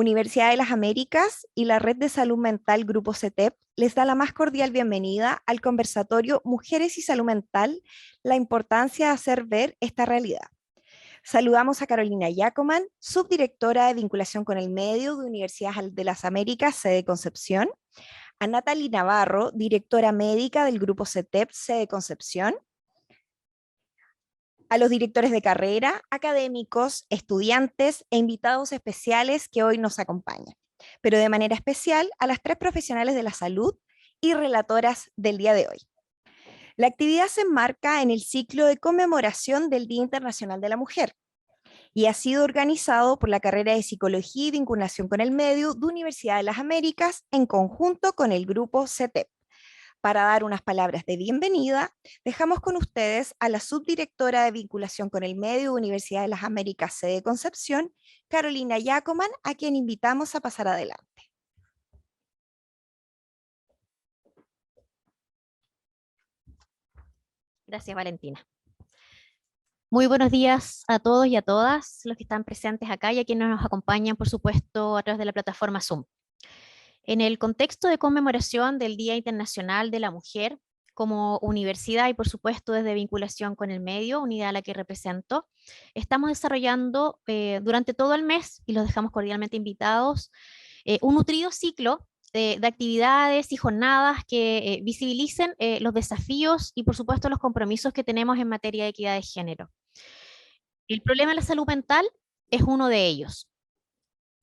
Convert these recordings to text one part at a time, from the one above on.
Universidad de las Américas y la Red de Salud Mental Grupo CETEP les da la más cordial bienvenida al conversatorio Mujeres y Salud Mental, la importancia de hacer ver esta realidad. Saludamos a Carolina Yacoman, subdirectora de vinculación con el medio de Universidad de las Américas, sede Concepción, a Natalie Navarro, directora médica del Grupo CETEP, sede Concepción, a los directores de carrera, académicos, estudiantes e invitados especiales que hoy nos acompañan, pero de manera especial a las 3 profesionales de la salud y relatoras del día de hoy. La actividad se enmarca en el ciclo de conmemoración del Día Internacional de la Mujer y ha sido organizado por la carrera de Psicología y Vinculación con el Medio de Universidad de las Américas en conjunto con el grupo CETEP. Para dar unas palabras de bienvenida, dejamos con ustedes a la subdirectora de vinculación con el medio de Universidad de las Américas, sede Concepción, Carolina Yacoman, a quien invitamos a pasar adelante. Gracias, Valentina. Muy buenos días a todos y a todas los que están presentes acá y a quienes nos acompañan, por supuesto, a través de la plataforma Zoom. En el contexto de conmemoración del Día Internacional de la Mujer, como universidad y por supuesto desde vinculación con el medio, unidad a la que represento, estamos desarrollando durante todo el mes, y los dejamos cordialmente invitados, un nutrido ciclo de actividades y jornadas que visibilicen los desafíos y por supuesto los compromisos que tenemos en materia de equidad de género. El problema de la salud mental es uno de ellos.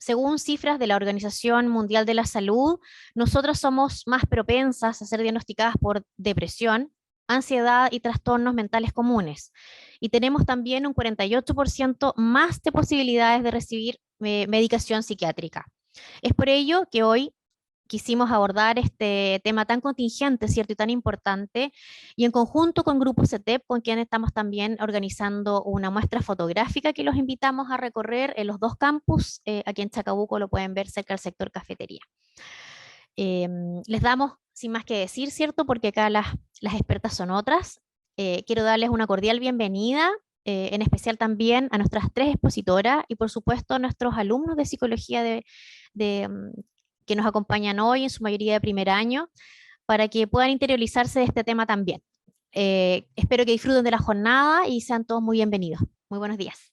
Según cifras de la Organización Mundial de la Salud, nosotras somos más propensas a ser diagnosticadas por depresión, ansiedad y trastornos mentales comunes. Y tenemos también un 48% más de posibilidades de recibir medicación psiquiátrica. Es por ello que hoy quisimos abordar este tema tan contingente, ¿cierto? Y tan importante, y en conjunto con Grupo CETEP, con quien estamos también organizando una muestra fotográfica que los invitamos a recorrer en los 2 campus, aquí en Chacabuco lo pueden ver cerca del sector cafetería. Les damos, sin más que decir, ¿cierto? Porque acá las expertas son otras. Quiero darles una cordial bienvenida, en especial también a nuestras 3 expositoras y por supuesto a nuestros alumnos de psicología que nos acompañan hoy, en su mayoría de primer año, para que puedan interiorizarse de este tema también. Espero que disfruten de la jornada y sean todos muy bienvenidos. Muy buenos días.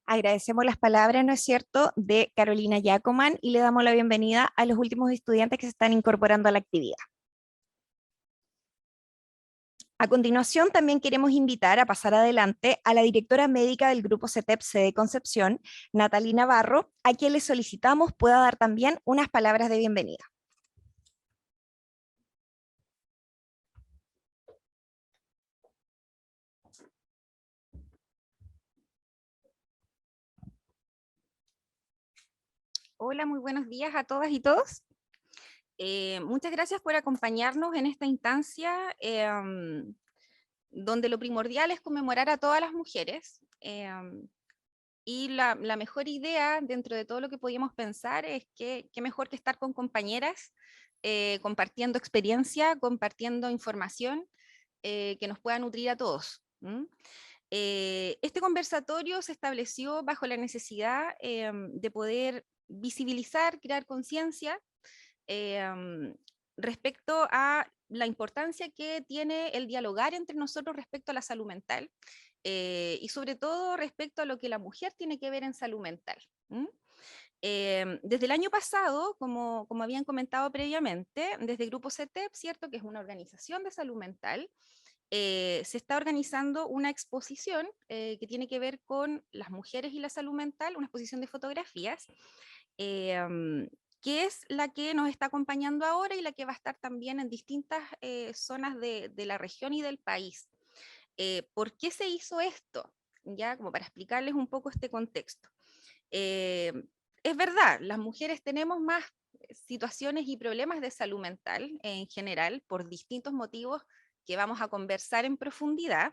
Agradecemos las palabras, ¿no es cierto?, de Carolina Yacoman y le damos la bienvenida a los últimos estudiantes que se están incorporando a la actividad. A continuación, también queremos invitar a pasar adelante a la directora médica del Grupo CETEP sede Concepción, Natalie Navarro, a quien le solicitamos pueda dar también unas palabras de bienvenida. Hola, muy buenos días a todas y todos. Muchas gracias por acompañarnos en esta instancia donde lo primordial es conmemorar a todas las mujeres. Y la mejor idea dentro de todo lo que podíamos pensar es que qué mejor que estar con compañeras, compartiendo experiencia, compartiendo información que nos pueda nutrir a todos. Este conversatorio se estableció bajo la necesidad de poder visibilizar, crear conciencia respecto a la importancia que tiene el dialogar entre nosotros respecto a la salud mental y sobre todo respecto a lo que la mujer tiene que ver en salud mental. Desde el año pasado, como habían comentado previamente, desde Grupo CETEP, ¿cierto?, que es una organización de salud mental, se está organizando una exposición que tiene que ver con las mujeres y la salud mental, una exposición de fotografías, que es la que nos está acompañando ahora y la que va a estar también en distintas zonas de la región y del país. ¿Por qué se hizo esto? Ya, como para explicarles un poco este contexto. Es verdad, las mujeres tenemos más situaciones y problemas de salud mental en general por distintos motivos que vamos a conversar en profundidad.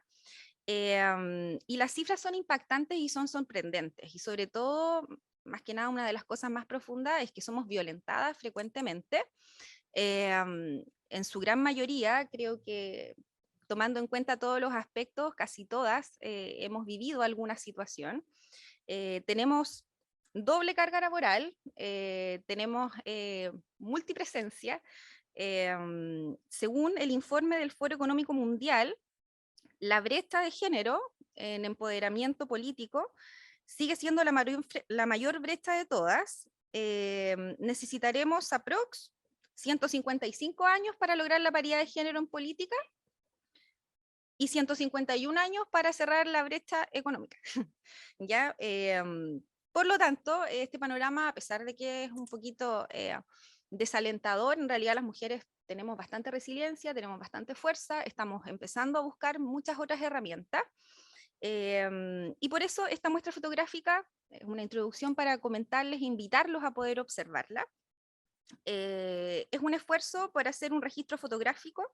Y las cifras son impactantes y son sorprendentes, y sobre todo, más que nada, una de las cosas más profundas es que somos violentadas frecuentemente. En su gran mayoría, creo que tomando en cuenta todos los aspectos, casi todas hemos vivido alguna situación. Tenemos doble carga laboral, tenemos multipresencia. Según el informe del Foro Económico Mundial, la brecha de género en empoderamiento político sigue siendo la mayor brecha de todas. Necesitaremos aprox 155 años para lograr la paridad de género en política y 151 años para cerrar la brecha económica. ¿Ya? Por lo tanto, este panorama, a pesar de que es un poquito desalentador, en realidad las mujeres tenemos bastante resiliencia, tenemos bastante fuerza, estamos empezando a buscar muchas otras herramientas. Y por eso esta muestra fotográfica es una introducción para comentarles, invitarlos a poder observarla. Es un esfuerzo por hacer un registro fotográfico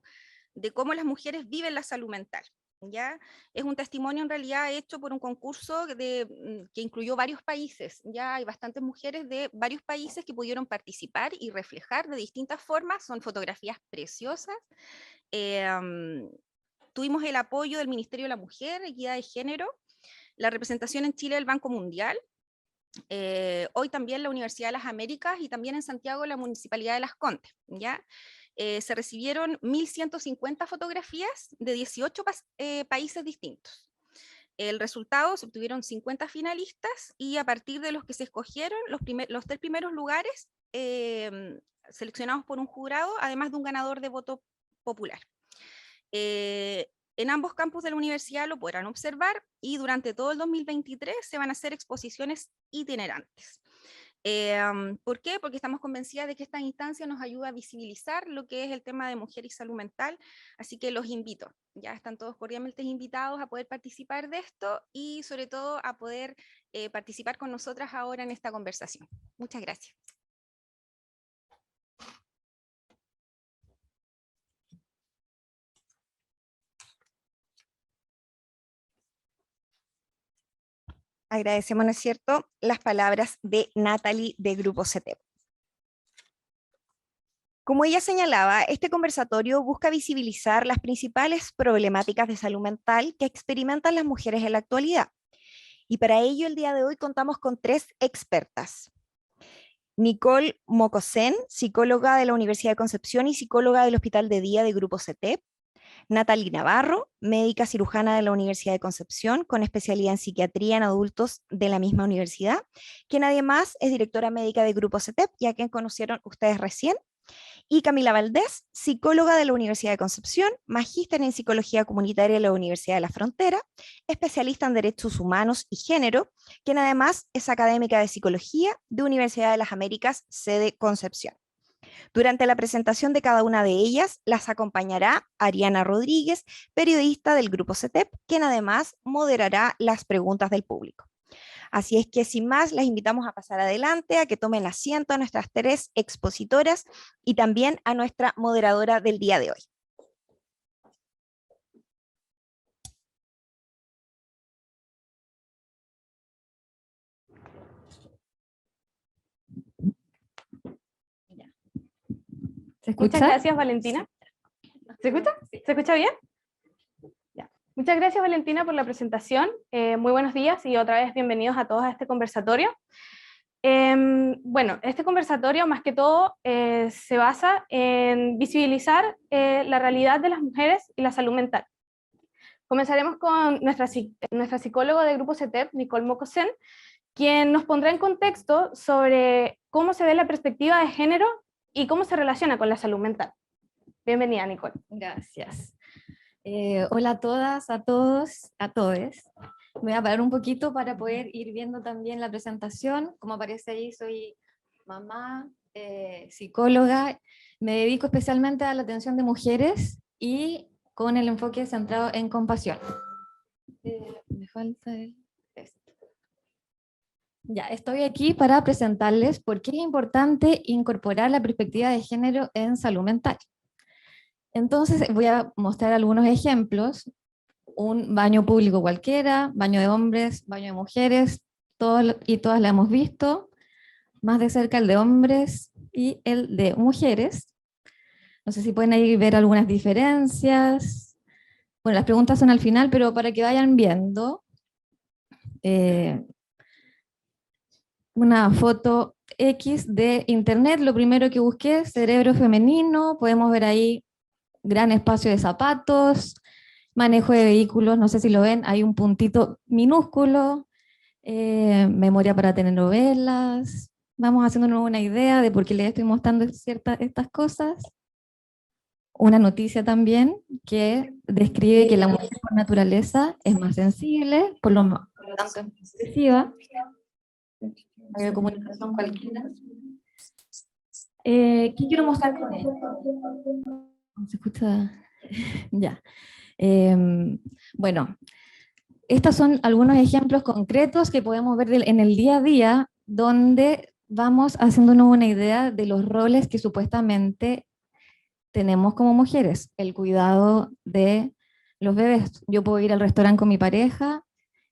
de cómo las mujeres viven la salud mental. ¿Ya? Es un testimonio en realidad hecho por un concurso que incluyó varios países. Ya hay bastantes mujeres de varios países que pudieron participar y reflejar de distintas formas. Son fotografías preciosas. Tuvimos el apoyo del Ministerio de la Mujer, Equidad de Género, la representación en Chile del Banco Mundial, hoy también la Universidad de las Américas y también en Santiago la Municipalidad de Las Condes. ¿Ya? Se recibieron 1.150 fotografías de 18 países distintos. El resultado, se obtuvieron 50 finalistas y a partir de los que se escogieron, los 3 primeros lugares seleccionados por un jurado, además de un ganador de voto popular. En ambos campus de la universidad lo podrán observar y durante todo el 2023 se van a hacer exposiciones itinerantes. ¿Por qué? Porque estamos convencidas de que esta instancia nos ayuda a visibilizar lo que es el tema de mujer y salud mental, así que los invito, ya están todos cordialmente invitados a poder participar de esto y sobre todo a poder participar con nosotras ahora en esta conversación. Muchas gracias. Agradecemos, ¿no es cierto?, las palabras de Natalie de Grupo CETEP. Como ella señalaba, este conversatorio busca visibilizar las principales problemáticas de salud mental que experimentan las mujeres en la actualidad. Y para ello, el día de hoy contamos con 3 expertas. Nicole Mocosen, psicóloga de la Universidad de Concepción y psicóloga del Hospital de Día de Grupo CETEP. Natalie Navarro, médica cirujana de la Universidad de Concepción, con especialidad en psiquiatría en adultos de la misma universidad, quien además es directora médica de Grupo CETEP, ya que conocieron ustedes recién. Y Camila Valdés, psicóloga de la Universidad de Concepción, magíster en psicología comunitaria de la Universidad de la Frontera, especialista en derechos humanos y género, quien además es académica de psicología de Universidad de las Américas, sede Concepción. Durante la presentación de cada una de ellas, las acompañará Ariana Rodríguez, periodista del Grupo CETEP, quien además moderará las preguntas del público. Así es que sin más, las invitamos a pasar adelante, a que tomen asiento a nuestras 3 expositoras y también a nuestra moderadora del día de hoy. ¿Se escucha? Muchas gracias, Valentina. ¿Se escucha? ¿Se escucha bien? Ya. Muchas gracias, Valentina, por la presentación. Muy buenos días y otra vez bienvenidos a todos a este conversatorio. Bueno, este conversatorio más que todo se basa en visibilizar la realidad de las mujeres y la salud mental. Comenzaremos con nuestra psicóloga del Grupo CETEP, Nicole Mocosen, quien nos pondrá en contexto sobre cómo se ve la perspectiva de género y cómo se relaciona con la salud mental. Bienvenida, Nicole. Gracias. Hola a todas, a todos, a todes. Me voy a parar un poquito para poder ir viendo también la presentación. Como aparece ahí, soy mamá, psicóloga. Me dedico especialmente a la atención de mujeres y con el enfoque centrado en compasión. Me falta esto. Ya, estoy aquí para presentarles por qué es importante incorporar la perspectiva de género en salud mental. Entonces voy a mostrar algunos ejemplos. Un baño público cualquiera, baño de hombres, baño de mujeres, todos y todas la hemos visto, más de cerca el de hombres y el de mujeres. No sé si pueden ahí ver algunas diferencias. Bueno, las preguntas son al final, pero para que vayan viendo, una foto X de internet, lo primero que busqué, cerebro femenino, podemos ver ahí gran espacio de zapatos, manejo de vehículos, no sé si lo ven, hay un puntito minúsculo, memoria para telenovelas, vamos haciéndonos una idea de por qué les estoy mostrando estas cosas. Una noticia también que describe que la mujer por naturaleza es más sensible, por lo tanto es más expresiva, de comunicación cualquiera. ¿Qué quiero mostrar con esto? ¿Se escucha? Ya. Bueno, estos son algunos ejemplos concretos que podemos ver en el día a día, donde vamos haciéndonos una idea de los roles que supuestamente tenemos como mujeres. El cuidado de los bebés. Yo puedo ir al restaurante con mi pareja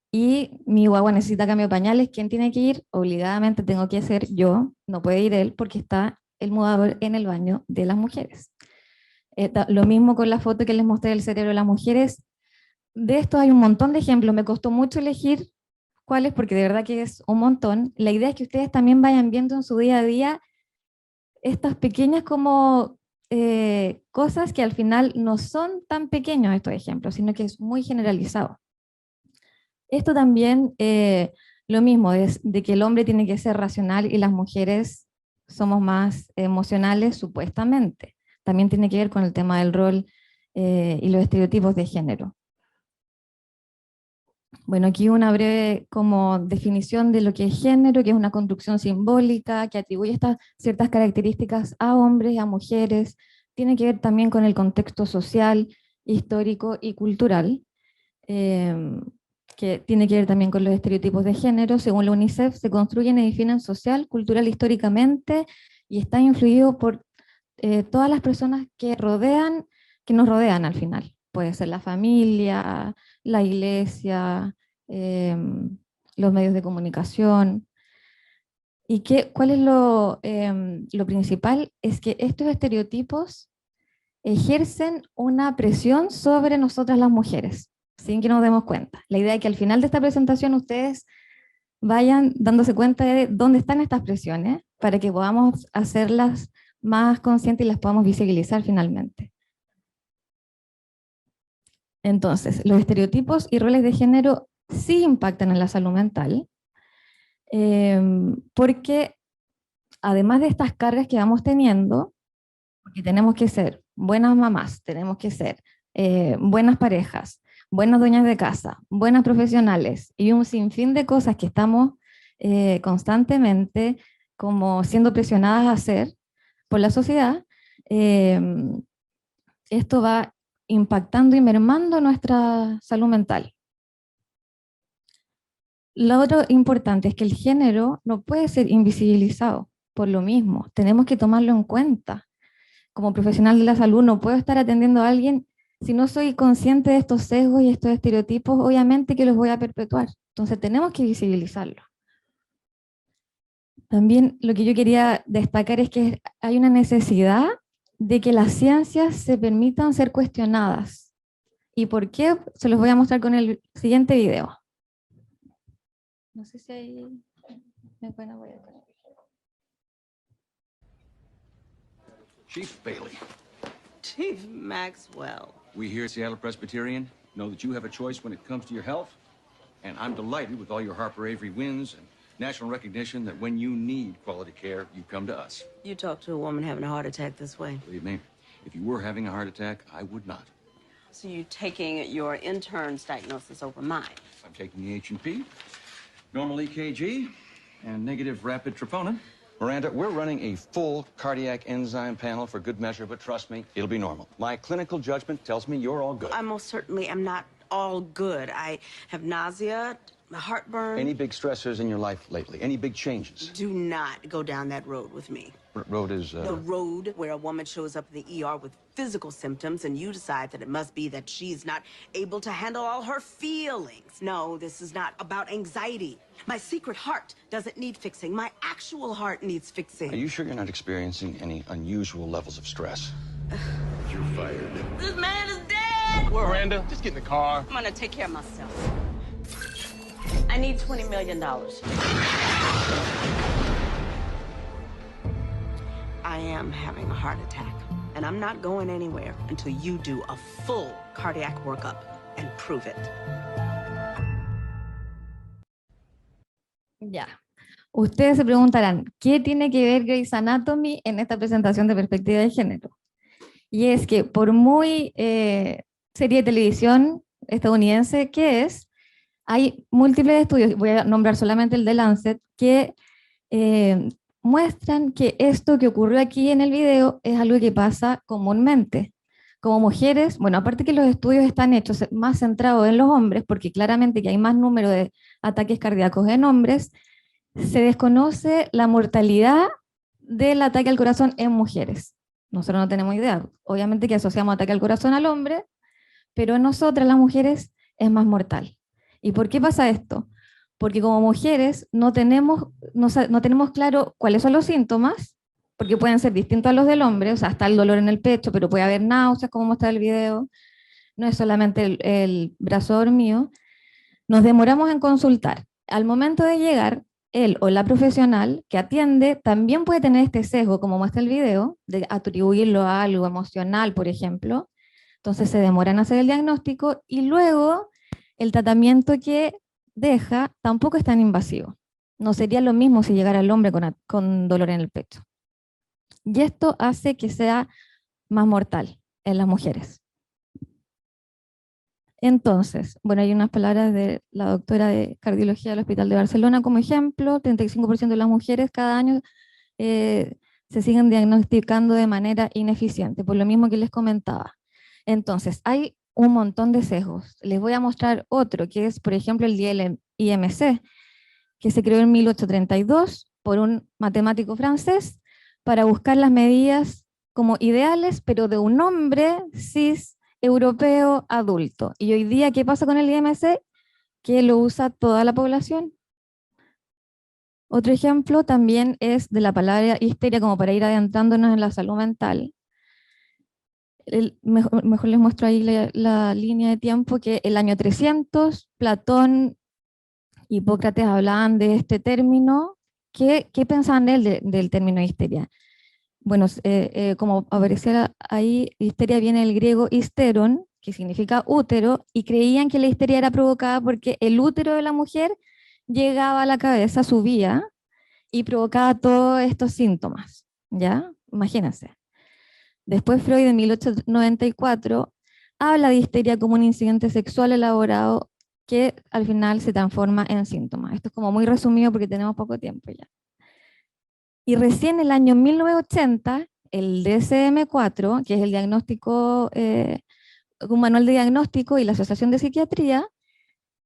y mi guagua necesita cambio de pañales. ¿Quién tiene que ir? Obligadamente tengo que ser yo, no puede ir él porque está el mudador en el baño de las mujeres. Lo mismo con la foto que les mostré del cerebro de las mujeres. De esto hay un montón de ejemplos, me costó mucho elegir cuáles porque de verdad que es un montón. La idea es que ustedes también vayan viendo en su día a día estas pequeñas como cosas que al final no son tan pequeños estos ejemplos, sino que es muy generalizado. Esto también, lo mismo, es de que el hombre tiene que ser racional y las mujeres somos más emocionales, supuestamente. También tiene que ver con el tema del rol y los estereotipos de género. Bueno, aquí una breve como definición de lo que es género, que es una construcción simbólica que atribuye estas ciertas características a hombres y a mujeres. Tiene que ver también con el contexto social, histórico y cultural, que tiene que ver también con los estereotipos de género. Según la UNICEF, se construyen y definen social, cultural, históricamente, y está influido por todas las personas que nos rodean al final. Puede ser la familia, la iglesia, los medios de comunicación. ¿Y cuál es lo principal? Es que estos estereotipos ejercen una presión sobre nosotras las mujeres, sin que nos demos cuenta. La idea es que al final de esta presentación ustedes vayan dándose cuenta de dónde están estas presiones para que podamos hacerlas más conscientes y las podamos visibilizar finalmente. Entonces, los estereotipos y roles de género sí impactan en la salud mental, porque además de estas cargas que vamos teniendo, porque tenemos que ser buenas mamás, tenemos que ser buenas parejas, buenas dueñas de casa, buenas profesionales y un sinfín de cosas que estamos constantemente como siendo presionadas a hacer por la sociedad, esto va impactando y mermando nuestra salud mental. Lo otro importante es que el género no puede ser invisibilizado por lo mismo, tenemos que tomarlo en cuenta. Como profesional de la salud no puedo estar atendiendo a alguien si no soy consciente de estos sesgos y estos estereotipos, obviamente que los voy a perpetuar. Entonces tenemos que visibilizarlo. También lo que yo quería destacar es que hay una necesidad de que las ciencias se permitan ser cuestionadas. ¿Y por qué? Se los voy a mostrar con el siguiente video. No sé si hay... Chief Bailey. Chief Maxwell. We here at Seattle Presbyterian know that you have a choice when it comes to your health, and I'm delighted with all your Harper Avery wins and national recognition that when you need quality care, you come to us. You talk to a woman having a heart attack this way. Believe me, if you were having a heart attack, I would not. So you're taking your intern's diagnosis over mine. I'm taking the H&P, normal EKG, and negative rapid troponin. Miranda, we're running a full cardiac enzyme panel for good measure, but trust me, it'll be normal. My clinical judgment tells me you're all good. I most certainly am not all good. I have nausea, heartburn. Any big stressors in your life lately? Any big changes? Do not go down that road with me. What road is... The road where a woman shows up in the ER with physical symptoms and you decide that it must be that she's not able to handle all her feelings. No, this is not about anxiety. My secret heart doesn't need fixing. My actual heart needs fixing. Are you sure you're not experiencing any unusual levels of stress? You're fired. This man is dead! Miranda, just get in the car. I'm gonna take care of myself. I need $20 million. I am having a heart attack, and I'm not going anywhere until you do a full cardiac workup and prove it. Ya. Ustedes se preguntarán, ¿qué tiene que ver Grey's Anatomy en esta presentación de perspectiva de género? Y es que por muy serie de televisión estadounidense que es, hay múltiples estudios, voy a nombrar solamente el de Lancet, que muestran que esto que ocurrió aquí en el video es algo que pasa comúnmente. Como mujeres, bueno, aparte que los estudios están hechos más centrados en los hombres, porque claramente que hay más número de ataques cardíacos en hombres, se desconoce la mortalidad del ataque al corazón en mujeres. Nosotros no tenemos idea. Obviamente que asociamos ataque al corazón al hombre, pero en nosotras, las mujeres, es más mortal. ¿Y por qué pasa esto? Porque como mujeres no tenemos claro cuáles son los síntomas, porque pueden ser distintos a los del hombre, o sea, está el dolor en el pecho, pero puede haber náuseas, como muestra el video, no es solamente el brazo dormido. Nos demoramos en consultar. Al momento de llegar, él o la profesional que atiende también puede tener este sesgo, como muestra el video, de atribuirlo a algo emocional, por ejemplo. Entonces se demora en hacer el diagnóstico y luego el tratamiento que deja tampoco es tan invasivo. No sería lo mismo si llegara el hombre con dolor en el pecho. Y esto hace que sea más mortal en las mujeres. Entonces, bueno, hay unas palabras de la doctora de cardiología del Hospital de Barcelona como ejemplo: 35% de las mujeres cada año se siguen diagnosticando de manera ineficiente, por lo mismo que les comentaba. Entonces, hay un montón de sesgos. Les voy a mostrar otro, que es, por ejemplo, el IMC, que se creó en 1832 por un matemático francés para buscar las medidas como ideales, pero de un hombre cis europeo adulto. Y hoy día, ¿qué pasa con el IMC? Que lo usa toda la población. Otro ejemplo también es de la palabra histeria, como para ir adentrándonos en la salud mental. Mejor les muestro ahí la línea de tiempo, que el año 300, Platón, Hipócrates hablaban de este término. ¿Qué pensaban de él, del término histeria? Bueno, como aparecía ahí, histeria viene del griego histeron, que significa útero, y creían que la histeria era provocada porque el útero de la mujer llegaba a la cabeza, subía, y provocaba todos estos síntomas, ¿ya? Imagínense. Después Freud, en 1894, habla de histeria como un incidente sexual elaborado que al final se transforma en síntomas. Esto es como muy resumido porque tenemos poco tiempo ya. Y recién el año 1980, el DSM-4, que es el diagnóstico, un manual de diagnóstico, y la Asociación de Psiquiatría,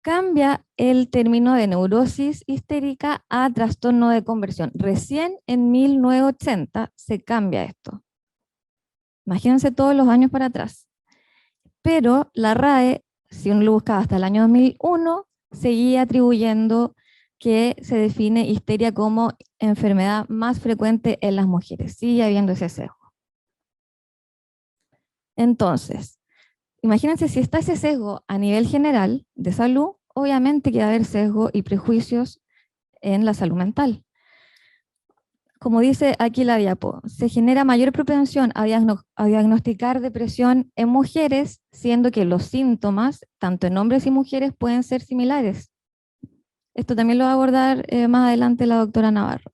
cambia el término de neurosis histérica a trastorno de conversión. Recién en 1980 se cambia esto. Imagínense todos los años para atrás. Pero la RAE, si uno lo buscaba hasta el año 2001, seguía atribuyendo que se define histeria como enfermedad más frecuente en las mujeres. Sigue habiendo ese sesgo. Entonces, imagínense, si está ese sesgo a nivel general de salud, obviamente que va a haber sesgo y prejuicios en la salud mental. Como dice aquí la diapo, se genera mayor propensión a diagnosticar depresión en mujeres, siendo que los síntomas, tanto en hombres y mujeres, pueden ser similares. Esto también lo va a abordar más adelante la doctora Navarro.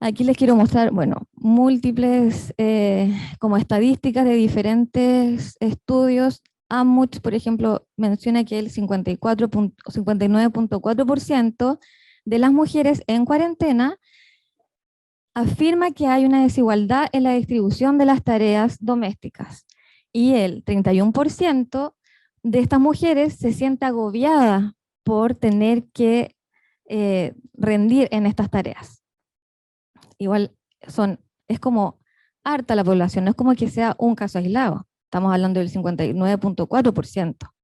Aquí les quiero mostrar, bueno, múltiples como estadísticas de diferentes estudios. Amuch, por ejemplo, menciona que el 59.4% de las mujeres en cuarentena afirma que hay una desigualdad en la distribución de las tareas domésticas. Y el 31% de estas mujeres se siente agobiada por tener que rendir en estas tareas. Igual es como harta la población, no es como que sea un caso aislado. Estamos hablando del 59.4%.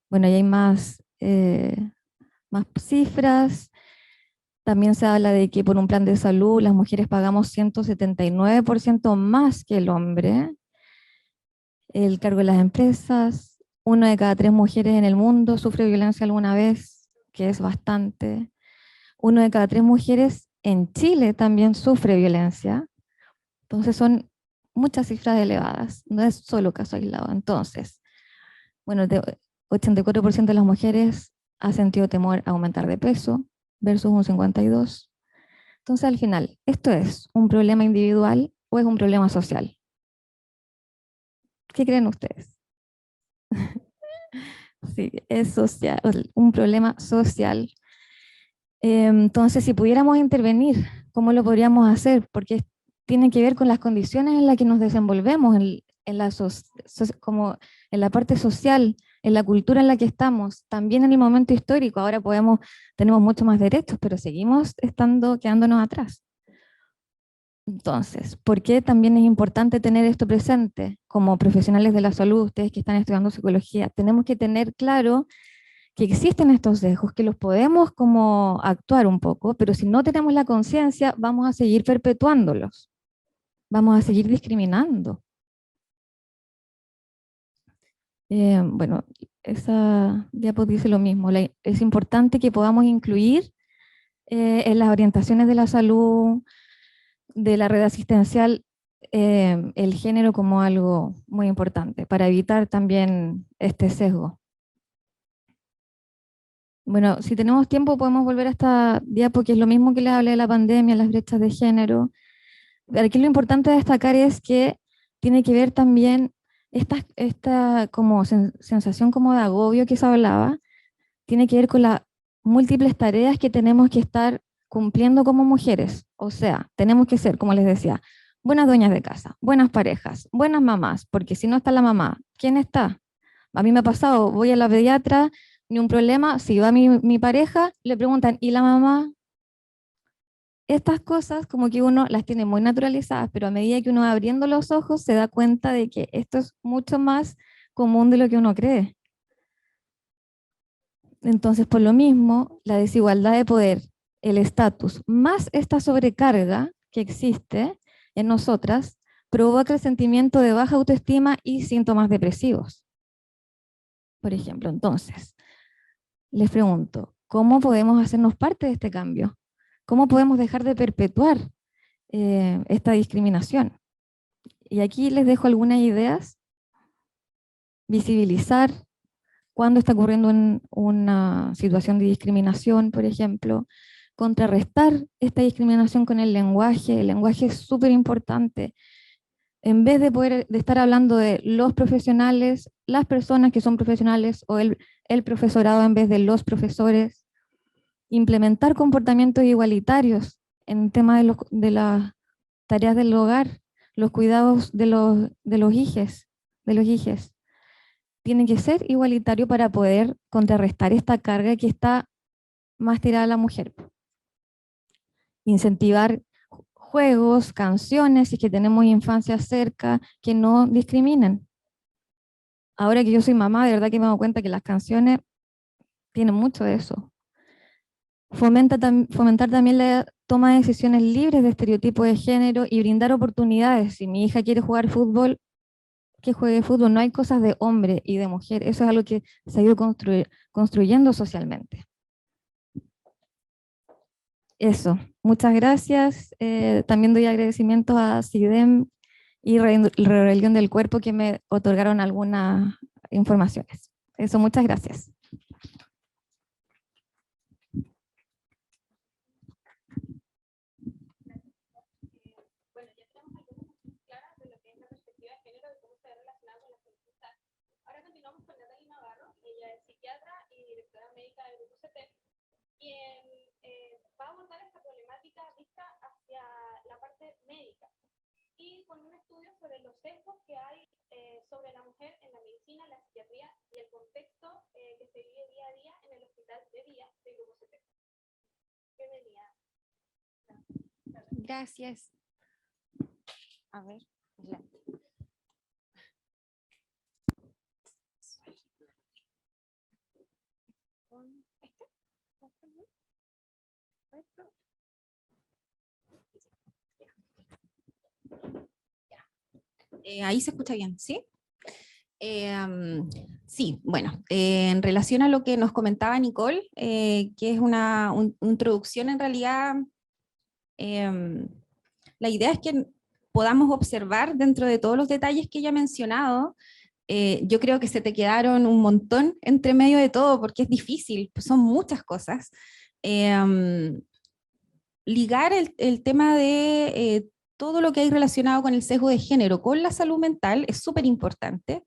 Bueno, ahí hay más cifras. También se habla de que por un plan de salud las mujeres pagamos 179% más que el hombre. El cargo de las empresas, 1 de cada 3 mujeres en el mundo sufre violencia alguna vez, que es bastante. 1 de cada 3 mujeres en Chile también sufre violencia. Entonces son muchas cifras elevadas, no es solo caso aislado. Entonces, bueno, 84% de las mujeres ha sentido temor a aumentar de peso versus un 52%. Entonces, al final, ¿esto es un problema individual o es un problema social? ¿Qué creen ustedes? Sí, es social, un problema social. Entonces, si pudiéramos intervenir, ¿cómo lo podríamos hacer? Porque tiene que ver con las condiciones en las que nos desenvolvemos, como en la parte social, en la cultura en la que estamos, también en el momento histórico. Ahora tenemos mucho más derechos, pero seguimos quedándonos atrás. Entonces, ¿por qué también es importante tener esto presente? Como profesionales de la salud, ustedes que están estudiando psicología, tenemos que tener claro que existen estos sesgos, que los podemos como actuar un poco, pero si no tenemos la conciencia, vamos a seguir perpetuándolos, vamos a seguir discriminando. Bueno, esa diapo dice lo mismo, es importante que podamos incluir en las orientaciones de la salud, de la red asistencial, el género como algo muy importante para evitar también este sesgo. Bueno, si tenemos tiempo podemos volver a esta diapo, que es lo mismo que les hablé de la pandemia, las brechas de género. Aquí lo importante de destacar es que tiene que ver también esta como sensación como de agobio que se hablaba, tiene que ver con las múltiples tareas que tenemos que estar cumpliendo como mujeres. O sea, tenemos que ser, como les decía, buenas dueñas de casa, buenas parejas, buenas mamás, porque si no está la mamá, ¿quién está? A mí me ha pasado, voy a la pediatra, ni un problema, si va mi pareja, le preguntan, ¿y la mamá? Estas cosas como que uno las tiene muy naturalizadas, pero a medida que uno va abriendo los ojos se da cuenta de que esto es mucho más común de lo que uno cree. Entonces, por lo mismo, la desigualdad de poder, el estatus, más esta sobrecarga que existe en nosotras, provoca el sentimiento de baja autoestima y síntomas depresivos. Por ejemplo, entonces, les pregunto, ¿cómo podemos hacernos parte de este cambio? ¿Cómo podemos dejar de perpetuar esta discriminación? Y aquí les dejo algunas ideas. Visibilizar cuando está ocurriendo una situación de discriminación, por ejemplo. Contrarrestar esta discriminación con el lenguaje. El lenguaje es súper importante. En vez de estar hablando de los profesionales, las personas que son profesionales o el profesorado en vez de los profesores. Implementar comportamientos igualitarios en tema de las tareas del hogar, los cuidados de los hijes, tiene que ser igualitario para poder contrarrestar esta carga que está más tirada a la mujer. Incentivar juegos, canciones, si es que tenemos infancia cerca, que no discriminen. Ahora que yo soy mamá, de verdad que me he dado cuenta que las canciones tienen mucho de eso. Fomentar también la toma de decisiones libres de estereotipos de género y brindar oportunidades. Si mi hija quiere jugar fútbol, que juegue fútbol. No hay cosas de hombre y de mujer. Eso es algo que se ha ido construyendo socialmente. Eso. Muchas gracias. También doy agradecimientos a CIDEM y Rebelión del Cuerpo que me otorgaron algunas informaciones. Eso, muchas gracias. Quien va a abordar esta problemática vista hacia la parte médica y con un estudio sobre los sesgos que hay sobre la mujer en la medicina, la psiquiatría y el contexto que se vive día a día en el hospital de día del Grupo CT. Bienvenida. Gracias. A ver, adelante. Ahí se escucha bien, ¿sí? Sí, bueno, en relación a lo que nos comentaba Nicole, que es una introducción en realidad, la idea es que podamos observar dentro de todos los detalles que ella ha mencionado. Yo creo que se te quedaron un montón entre medio de todo, porque es difícil, pues son muchas cosas. Ligar el tema de todo lo que hay relacionado con el sesgo de género, con la salud mental, es súper importante.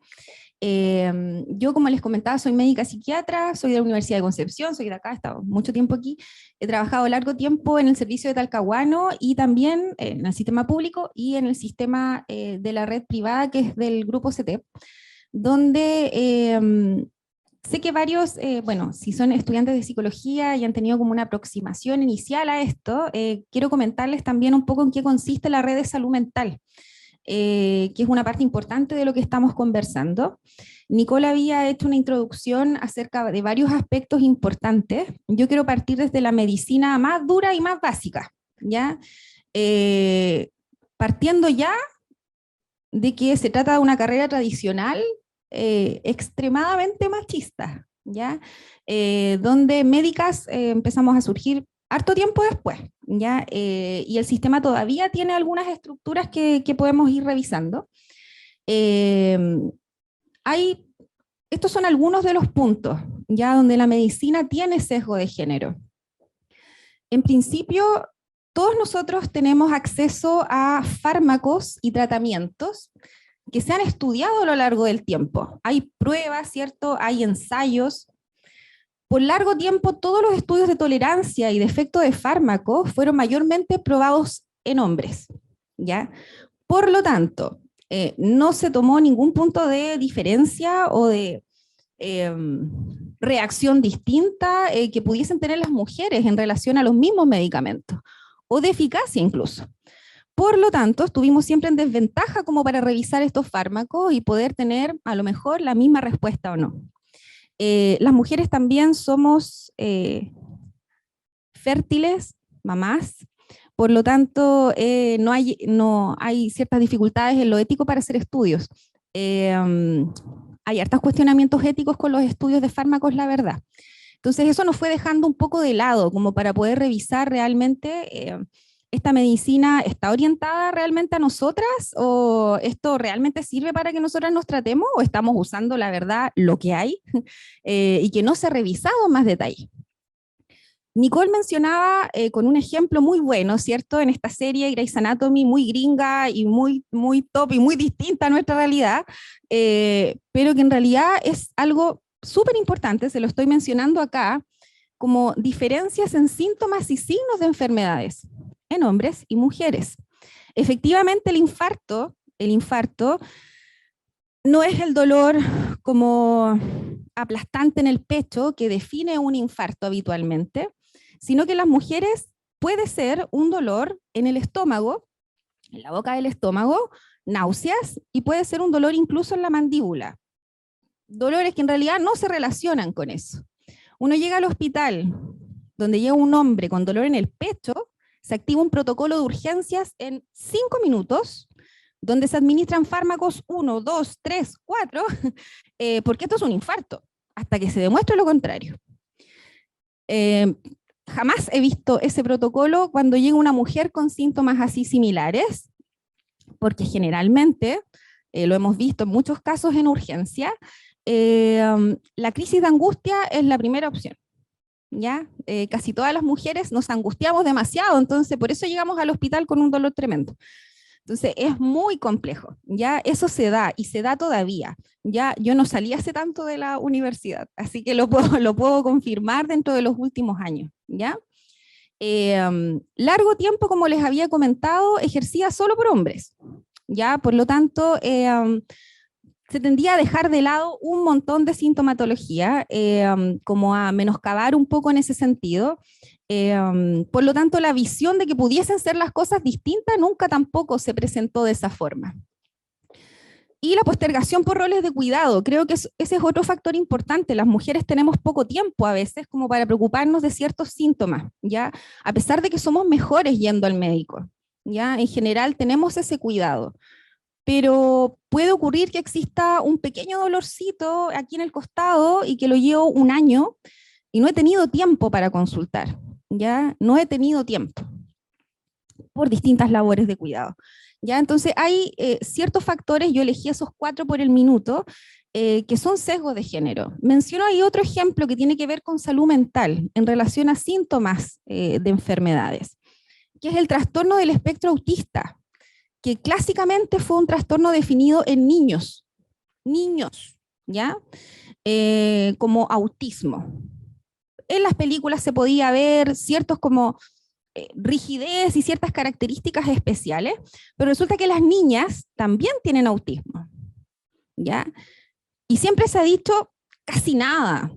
Yo, como les comentaba, soy médica psiquiatra, soy de la Universidad de Concepción, soy de acá, he estado mucho tiempo aquí, he trabajado largo tiempo en el servicio de Talcahuano y también en el sistema público y en el sistema de la red privada, que es del grupo CETEP, donde sé que varios, bueno, si son estudiantes de psicología y han tenido como una aproximación inicial a esto, quiero comentarles también un poco en qué consiste la red de salud mental, que es una parte importante de lo que estamos conversando. Nicole había hecho una introducción acerca de varios aspectos importantes. Yo quiero partir desde la medicina más dura y más básica, ¿ya? Partiendo ya de que se trata de una carrera tradicional extremadamente machista, ¿ya? Donde médicas empezamos a surgir harto tiempo después, ¿ya? Y el sistema todavía tiene algunas estructuras que podemos ir revisando. Estos son algunos de los puntos, ¿ya? Donde la medicina tiene sesgo de género. En principio, todos nosotros tenemos acceso a fármacos y tratamientos que se han estudiado a lo largo del tiempo. Hay pruebas, ¿cierto? Hay ensayos. Por largo tiempo, todos los estudios de tolerancia y de efecto de fármacos fueron mayormente probados en hombres, ¿ya? Por lo tanto, no se tomó ningún punto de diferencia o de reacción distinta que pudiesen tener las mujeres en relación a los mismos medicamentos, o de eficacia incluso. Por lo tanto, estuvimos siempre en desventaja como para revisar estos fármacos y poder tener a lo mejor la misma respuesta o no. Las mujeres también somos fértiles, mamás, por lo tanto no hay ciertas dificultades en lo ético para hacer estudios. Hay hartos cuestionamientos éticos con los estudios de fármacos, la verdad. Entonces eso nos fue dejando un poco de lado como para poder revisar realmente ¿esta medicina está orientada realmente a nosotras? ¿O esto realmente sirve para que nosotras nos tratemos? ¿O estamos usando la verdad lo que hay y que no se ha revisado más detalle? Nicole mencionaba con un ejemplo muy bueno, ¿cierto? En esta serie Grey's Anatomy, muy gringa y muy top y muy distinta a nuestra realidad, pero que en realidad es algo súper importante, se lo estoy mencionando acá, como diferencias en síntomas y signos de enfermedades en hombres y mujeres. Efectivamente, el infarto no es el dolor como aplastante en el pecho que define un infarto habitualmente, sino que en las mujeres puede ser un dolor en el estómago, en la boca del estómago, náuseas, y puede ser un dolor incluso en la mandíbula. Dolores que en realidad no se relacionan con eso. Uno llega al hospital donde llega un hombre con dolor en el pecho, se activa un protocolo de urgencias en 5 minutos, donde se administran fármacos 1, 2, 3, 4, porque esto es un infarto, hasta que se demuestre lo contrario. Jamás he visto ese protocolo cuando llega una mujer con síntomas así similares, porque generalmente, lo hemos visto en muchos casos en urgencia, la crisis de angustia es la primera opción. ¿Ya? Casi todas las mujeres nos angustiamos demasiado, entonces por eso llegamos al hospital con un dolor tremendo. Entonces es muy complejo, ¿ya? Eso se da y se da todavía. Ya yo no salí hace tanto de la universidad, así que lo puedo confirmar dentro de los últimos años, ¿ya? Largo tiempo, como les había comentado, ejercía solo por hombres, ¿ya? Por lo tanto, se tendía a dejar de lado un montón de sintomatología, como a menoscabar un poco en ese sentido. Por lo tanto, la visión de que pudiesen ser las cosas distintas nunca tampoco se presentó de esa forma. Y la postergación por roles de cuidado, creo que ese es otro factor importante. Las mujeres tenemos poco tiempo a veces como para preocuparnos de ciertos síntomas, ¿ya? A pesar de que somos mejores yendo al médico, ¿ya? En general tenemos ese cuidado, pero puede ocurrir que exista un pequeño dolorcito aquí en el costado y que lo llevo un año y no he tenido tiempo para consultar, ¿ya? No he tenido tiempo por distintas labores de cuidado. ¿Ya? Entonces hay ciertos factores, yo elegí esos 4 por el minuto, que son sesgos de género. Menciono ahí otro ejemplo que tiene que ver con salud mental en relación a síntomas de enfermedades, que es el trastorno del espectro autista, que clásicamente fue un trastorno definido en niños, ¿ya? Como autismo. En las películas se podía ver ciertos como rigidez y ciertas características especiales, pero resulta que las niñas también tienen autismo, ¿ya? Y siempre se ha dicho casi nada,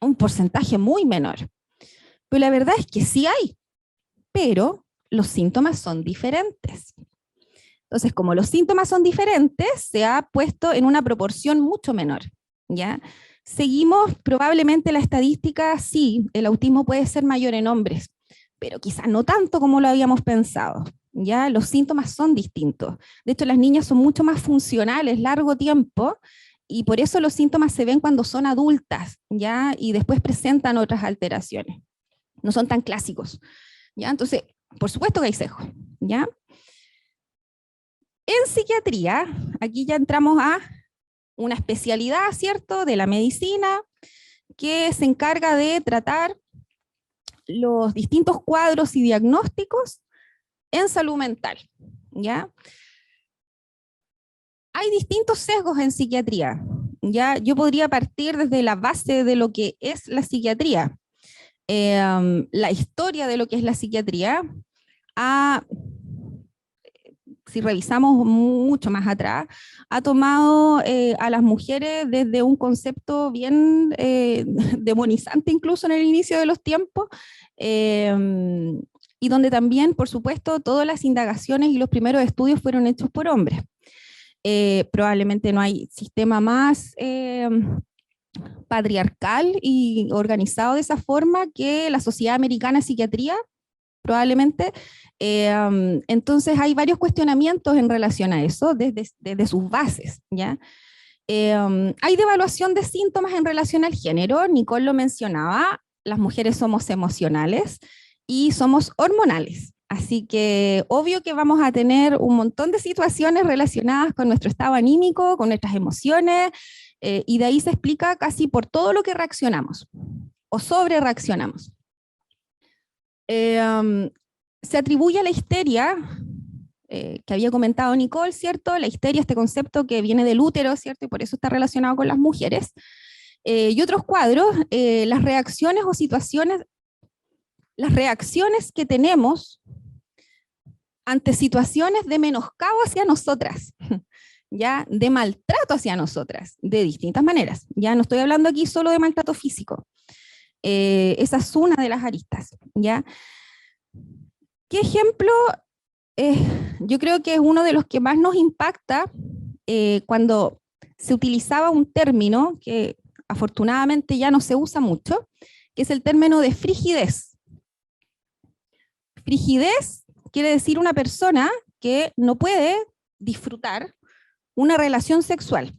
un porcentaje muy menor. Pero la verdad es que sí hay, pero los síntomas son diferentes. Entonces, como los síntomas son diferentes, se ha puesto en una proporción mucho menor, ¿ya? Seguimos probablemente la estadística, sí, el autismo puede ser mayor en hombres, pero quizás no tanto como lo habíamos pensado, ¿ya? Los síntomas son distintos. De hecho, las niñas son mucho más funcionales, largo tiempo, y por eso los síntomas se ven cuando son adultas, ¿ya? Y después presentan otras alteraciones. No son tan clásicos, ¿ya? Entonces, por supuesto que hay sesgo, ¿ya? En psiquiatría, aquí ya entramos a una especialidad, ¿cierto?, de la medicina, que se encarga de tratar los distintos cuadros y diagnósticos en salud mental, ¿ya? Hay distintos sesgos en psiquiatría, ¿ya? Yo podría partir desde la base de lo que es la psiquiatría, la historia de lo que es la psiquiatría, si revisamos mucho más atrás, ha tomado a las mujeres desde un concepto bien demonizante incluso en el inicio de los tiempos, y donde también, por supuesto, todas las indagaciones y los primeros estudios fueron hechos por hombres. Probablemente no hay sistema más patriarcal y organizado de esa forma que la Sociedad Americana de Psiquiatría, probablemente. Entonces hay varios cuestionamientos en relación a eso, desde sus bases, ¿ya? Hay devaluación de síntomas en relación al género, Nicole lo mencionaba, las mujeres somos emocionales y somos hormonales, así que obvio que vamos a tener un montón de situaciones relacionadas con nuestro estado anímico, con nuestras emociones, y de ahí se explica casi por todo lo que reaccionamos, o sobre reaccionamos. Se atribuye a la histeria, que había comentado Nicole, ¿cierto? La histeria, este concepto que viene del útero, ¿cierto? Y por eso está relacionado con las mujeres. Y otros cuadros, las reacciones o situaciones, las reacciones que tenemos ante situaciones de menoscabo hacia nosotras, ¿ya? De maltrato hacia nosotras, de distintas maneras. Ya no estoy hablando aquí solo de maltrato físico. Esa es una de las aristas, ¿ya? ¿Qué ejemplo? Yo creo que es uno de los que más nos impacta cuando se utilizaba un término que afortunadamente ya no se usa mucho, que es el término de frigidez. Frigidez quiere decir una persona que no puede disfrutar una relación sexual,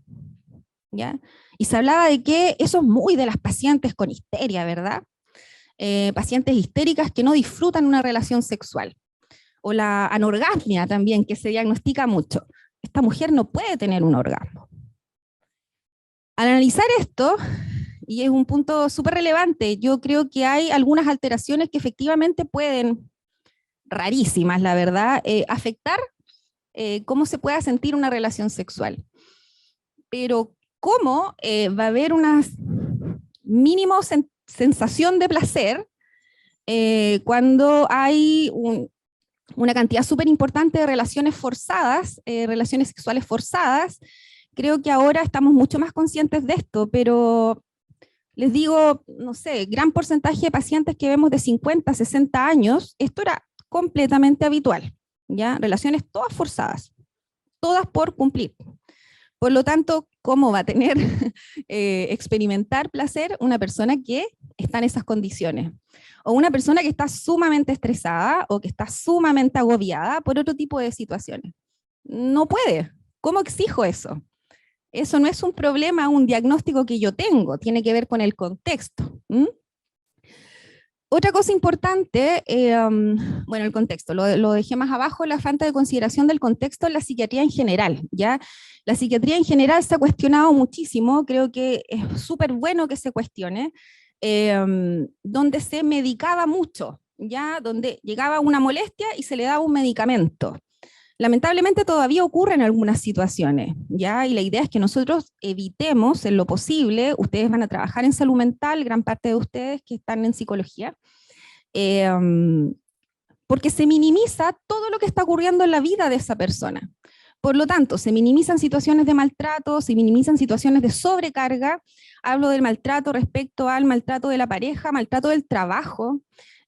¿ya? Y se hablaba de que eso es muy de las pacientes con histeria, ¿verdad? Pacientes histéricas que no disfrutan una relación sexual. O la anorgasmia también, que se diagnostica mucho. Esta mujer no puede tener un orgasmo. Al analizar esto, y es un punto súper relevante, yo creo que hay algunas alteraciones que efectivamente pueden, rarísimas la verdad, afectar cómo se pueda sentir una relación sexual. Pero cómo va a haber una mínima sensación de placer cuando hay una cantidad súper importante de relaciones forzadas, relaciones sexuales forzadas. Creo que ahora estamos mucho más conscientes de esto, pero les digo, no sé, gran porcentaje de pacientes que vemos de 50, 60 años, esto era completamente habitual, ¿ya? Relaciones todas forzadas, todas por cumplir. Por lo tanto, ¿cómo va a tener, experimentar placer una persona que está en esas condiciones? O una persona que está sumamente estresada o que está sumamente agobiada por otro tipo de situaciones. No puede. ¿Cómo exijo eso? Eso no es un problema, un diagnóstico que yo tengo, tiene que ver con el contexto. Otra cosa importante, bueno, el contexto, lo dejé más abajo, la falta de consideración del contexto en la psiquiatría en general, ¿ya? La psiquiatría en general se ha cuestionado muchísimo, creo que es súper bueno que se cuestione, donde se medicaba mucho, ¿ya? Donde llegaba una molestia y se le daba un medicamento. Lamentablemente todavía ocurre en algunas situaciones, ¿ya? Y la idea es que nosotros evitemos en lo posible, ustedes van a trabajar en salud mental, gran parte de ustedes que están en psicología, porque se minimiza todo lo que está ocurriendo en la vida de esa persona. Por lo tanto, se minimizan situaciones de maltrato, se minimizan situaciones de sobrecarga, hablo del maltrato respecto al maltrato de la pareja, maltrato del trabajo,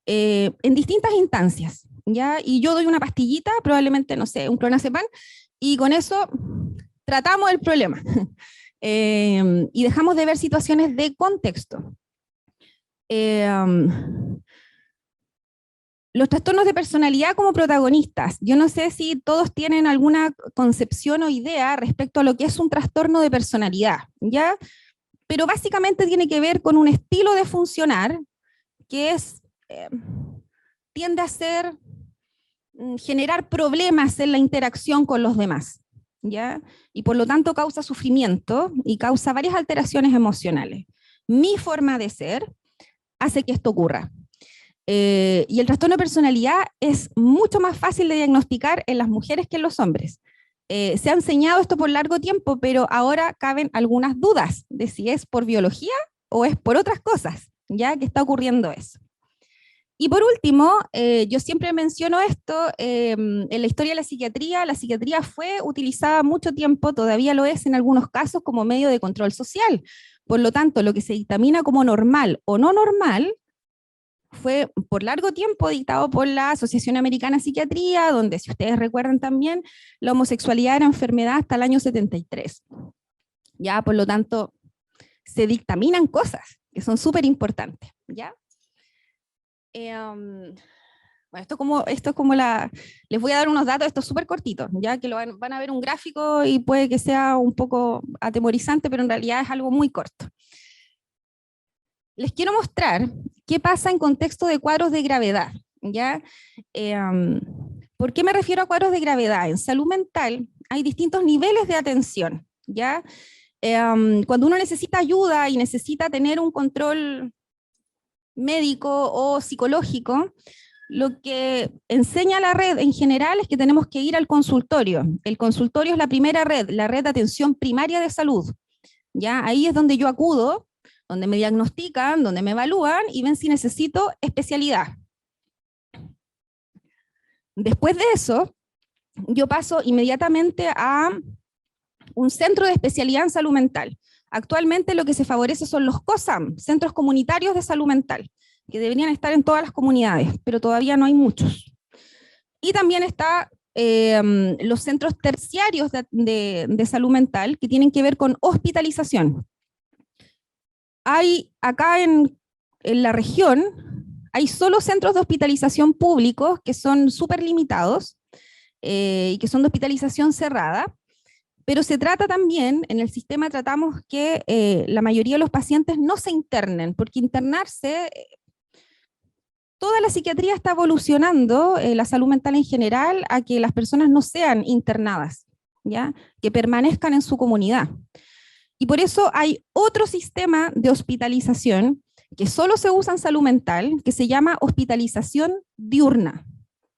en distintas instancias, ¿ya? Y yo doy una pastillita, probablemente, no sé, un clonazepam, y con eso tratamos el problema. Y dejamos de ver situaciones de contexto. Los trastornos de personalidad como protagonistas. Yo no sé si todos tienen alguna concepción o idea respecto a lo que es un trastorno de personalidad, ¿ya? Pero básicamente tiene que ver con un estilo de funcionar que es, tiende a ser, generar problemas en la interacción con los demás, ¿ya? Y por lo tanto causa sufrimiento y causa varias alteraciones emocionales. Mi forma de ser hace que esto ocurra. Y el trastorno de personalidad es mucho más fácil de diagnosticar en las mujeres que en los hombres. Se ha enseñado esto por largo tiempo, pero ahora caben algunas dudas de si es por biología o es por otras cosas, ya que está ocurriendo eso. Y por último, yo siempre menciono esto, en la historia de la psiquiatría fue utilizada mucho tiempo, todavía lo es en algunos casos, como medio de control social. Por lo tanto, lo que se dictamina como normal o no normal fue por largo tiempo dictado por la Asociación Americana de Psiquiatría, donde, si ustedes recuerdan también, la homosexualidad era enfermedad hasta el año 73. Ya, por lo tanto, se dictaminan cosas que son súper importantes, ¿ya? Bueno, esto es como les voy a dar unos datos, esto es súper cortito, ya que van a ver un gráfico y puede que sea un poco atemorizante, pero en realidad es algo muy corto. Les quiero mostrar qué pasa en contexto de cuadros de gravedad, ¿ya? ¿Por qué me refiero a cuadros de gravedad? En salud mental hay distintos niveles de atención, ¿ya? Cuando uno necesita ayuda y necesita tener un control médico o psicológico, lo que enseña la red en general es que tenemos que ir al consultorio. El consultorio es la primera red, la red de atención primaria de salud, ¿ya? Ahí es donde yo acudo, donde me diagnostican, donde me evalúan y ven si necesito especialidad. Después de eso, yo paso inmediatamente a un centro de especialidad en salud mental. Actualmente lo que se favorece son los COSAM, Centros Comunitarios de Salud Mental, que deberían estar en todas las comunidades, pero todavía no hay muchos. Y también está los centros terciarios de salud mental, que tienen que ver con hospitalización. Hay acá en la región, hay solo centros de hospitalización públicos que son súper limitados y que son de hospitalización cerrada, pero se trata también, en el sistema tratamos que la mayoría de los pacientes no se internen, porque internarse, toda la psiquiatría está evolucionando, la salud mental en general, a que las personas no sean internadas, ¿ya? Que permanezcan en su comunidad. Y por eso hay otro sistema de hospitalización que solo se usa en salud mental, que se llama hospitalización diurna,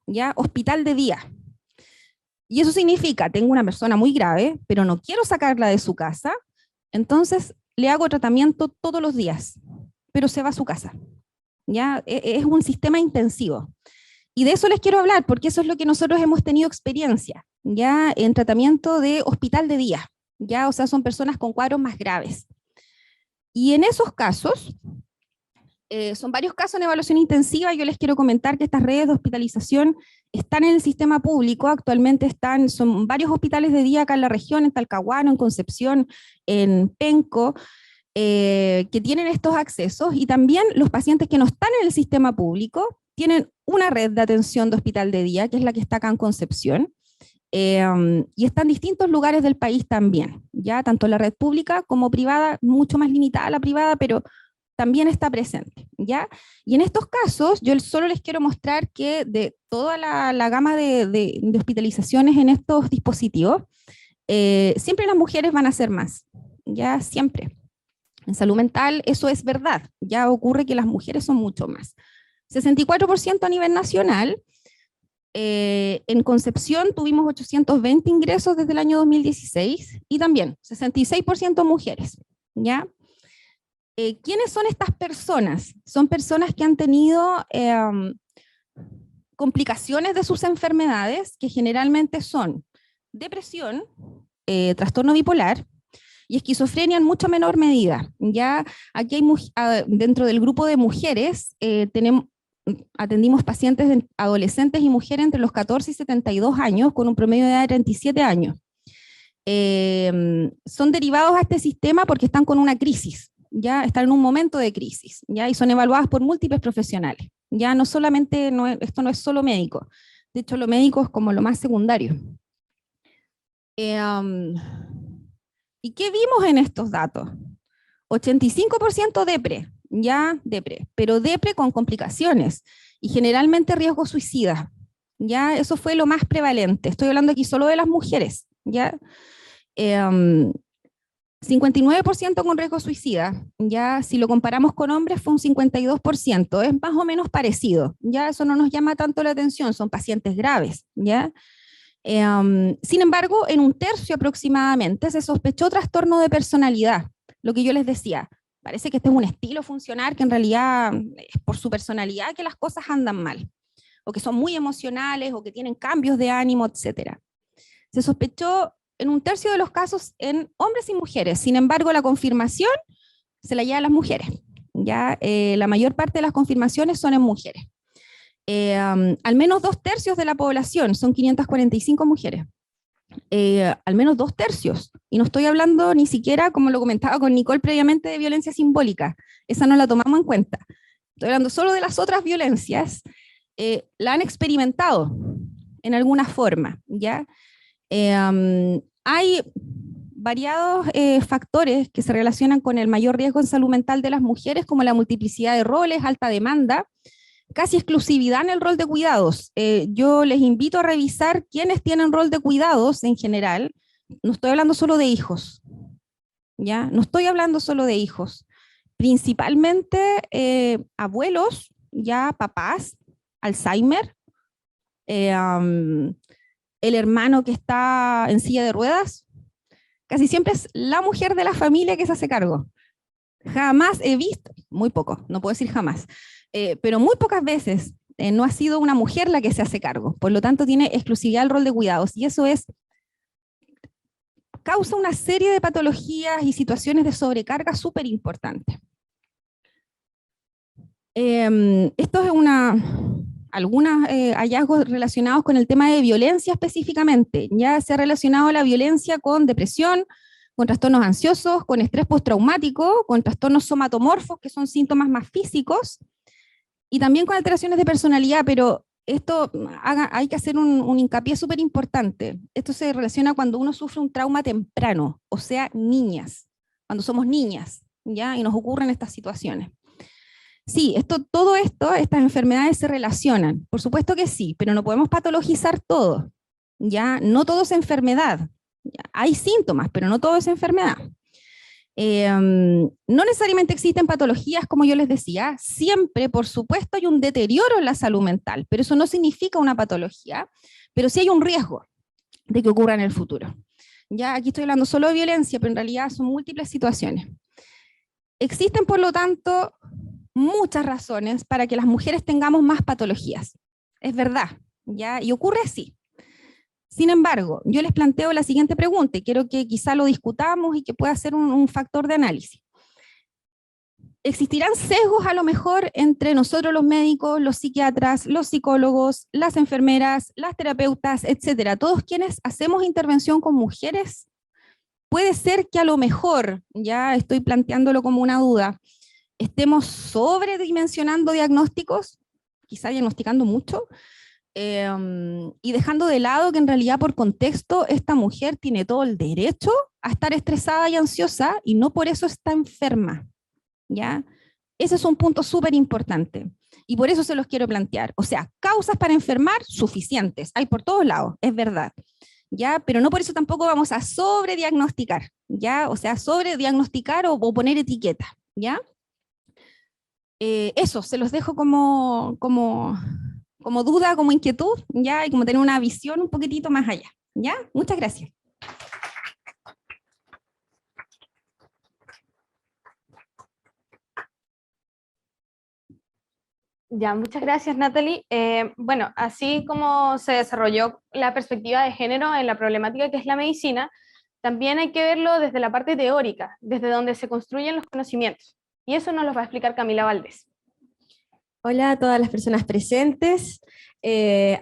¿ya? Hospital de día. Y eso significa, tengo una persona muy grave, pero no quiero sacarla de su casa, entonces le hago tratamiento todos los días, pero se va a su casa, ¿ya? Es un sistema intensivo. Y de eso les quiero hablar, porque eso es lo que nosotros hemos tenido experiencia, ¿ya? En tratamiento de hospital de día. ¿Ya? O sea, son personas con cuadros más graves. Y en esos casos, Son varios casos en evaluación intensiva. Yo les quiero comentar que estas redes de hospitalización están en el sistema público. Actualmente son varios hospitales de día acá en la región, en Talcahuano, en Concepción, en Penco, que tienen estos accesos, y también los pacientes que no están en el sistema público tienen una red de atención de hospital de día, que es la que está acá en Concepción, y está en distintos lugares del país también, ya tanto la red pública como privada, mucho más limitada la privada, pero también está presente, ¿ya? Y en estos casos, yo solo les quiero mostrar que de toda la gama de hospitalizaciones en estos dispositivos, siempre las mujeres van a ser más, ¿ya? Siempre. En salud mental eso es verdad, ya ocurre que las mujeres son mucho más. 64% a nivel nacional. En Concepción tuvimos 820 ingresos desde el año 2016, y también 66% mujeres, ¿ya? ¿Quiénes son estas personas? Son personas que han tenido complicaciones de sus enfermedades, que generalmente son depresión, trastorno bipolar y esquizofrenia en mucha menor medida. Ya aquí hay, dentro del grupo de mujeres, atendimos pacientes adolescentes y mujeres entre los 14 y 72 años, con un promedio de edad de 37 años. Son derivados a este sistema porque están con una crisis, ya están en un momento de crisis, ya, y son evaluadas por múltiples profesionales. Ya no solamente, esto no es solo médico, de hecho lo médico es como lo más secundario. ¿Y qué vimos en estos datos? 85% depre, ya depre, pero depre con complicaciones y generalmente riesgo suicida. Ya eso fue lo más prevalente. Estoy hablando aquí solo de las mujeres, ya. 59% con riesgo suicida, ya si lo comparamos con hombres fue un 52%, es más o menos parecido, ya eso no nos llama tanto la atención, son pacientes graves, ya. Sin embargo, en un tercio aproximadamente se sospechó trastorno de personalidad, lo que yo les decía, parece que este es un estilo funcional que en realidad es por su personalidad que las cosas andan mal, o que son muy emocionales, o que tienen cambios de ánimo, etc. Se sospechó en un tercio de los casos en hombres y mujeres, sin embargo la confirmación se la lleva a las mujeres, ya la mayor parte de las confirmaciones son en mujeres. Al menos 2/3 de la población, son 545 mujeres, al menos 2/3, y no estoy hablando ni siquiera, como lo comentaba con Nicole previamente, de violencia simbólica, esa no la tomamos en cuenta, estoy hablando solo de las otras violencias, la han experimentado en alguna forma, ¿ya? Hay variados factores que se relacionan con el mayor riesgo en salud mental de las mujeres, como la multiplicidad de roles, alta demanda, casi exclusividad en el rol de cuidados. Yo les invito a revisar quiénes tienen rol de cuidados en general. No estoy hablando solo de hijos, ¿ya? No estoy hablando solo de hijos. Principalmente abuelos, ya papás, Alzheimer, el hermano que está en silla de ruedas, casi siempre es la mujer de la familia que se hace cargo. Jamás he visto, muy poco, no puedo decir jamás, pero muy pocas veces no ha sido una mujer la que se hace cargo, por lo tanto tiene exclusividad el rol de cuidados, y eso causa una serie de patologías y situaciones de sobrecarga súper importantes. Esto es algunos hallazgos relacionados con el tema de violencia específicamente. Ya se ha relacionado la violencia con depresión, con trastornos ansiosos, con estrés postraumático, con trastornos somatomorfos, que son síntomas más físicos, y también con alteraciones de personalidad, pero esto hay que hacer un hincapié súper importante. Esto se relaciona cuando uno sufre un trauma temprano, o sea, niñas, cuando somos niñas, ¿ya? Y nos ocurren estas situaciones. Sí, todo esto, estas enfermedades se relacionan, por supuesto que sí, pero no podemos patologizar todo, ¿ya? No todo es enfermedad, ¿ya? Hay síntomas, pero no todo es enfermedad. No necesariamente existen patologías, como yo les decía, siempre, por supuesto, hay un deterioro en la salud mental, pero eso no significa una patología, pero sí hay un riesgo de que ocurra en el futuro. Ya aquí estoy hablando solo de violencia, pero en realidad son múltiples situaciones. Existen, por lo tanto, muchas razones para que las mujeres tengamos más patologías. Es verdad, ¿ya? Y ocurre así. Sin embargo, yo les planteo la siguiente pregunta y quiero que quizá lo discutamos y que pueda ser un factor de análisis. existirán sesgos a lo mejor entre nosotros los médicos, los psiquiatras, los psicólogos, las enfermeras, las terapeutas, etcétera. Todos quienes hacemos intervención con mujeres, puede ser que a lo mejor, ya estoy planteándolo como una duda, estemos sobredimensionando diagnósticos, quizá diagnosticando mucho, y dejando de lado que en realidad por contexto esta mujer tiene todo el derecho a estar estresada y ansiosa y no por eso está enferma. ¿Ya? Ese es un punto súper importante y por eso se los quiero plantear. O sea, causas para enfermar suficientes, hay por todos lados, es verdad, ¿ya? Pero no por eso tampoco vamos a sobrediagnosticar, ¿ya? O sea, sobrediagnosticar o poner etiqueta, ¿ya? Eso, se los dejo como duda, como inquietud, ¿ya? Y como tener una visión un poquitito más allá, ¿ya? Muchas gracias. Ya, muchas gracias, Natalie. Bueno, así como se desarrolló la perspectiva de género en la problemática que es la medicina, también hay que verlo desde la parte teórica, desde donde se construyen los conocimientos. Y eso nos lo va a explicar Camila Valdés. Hola a todas las personas presentes,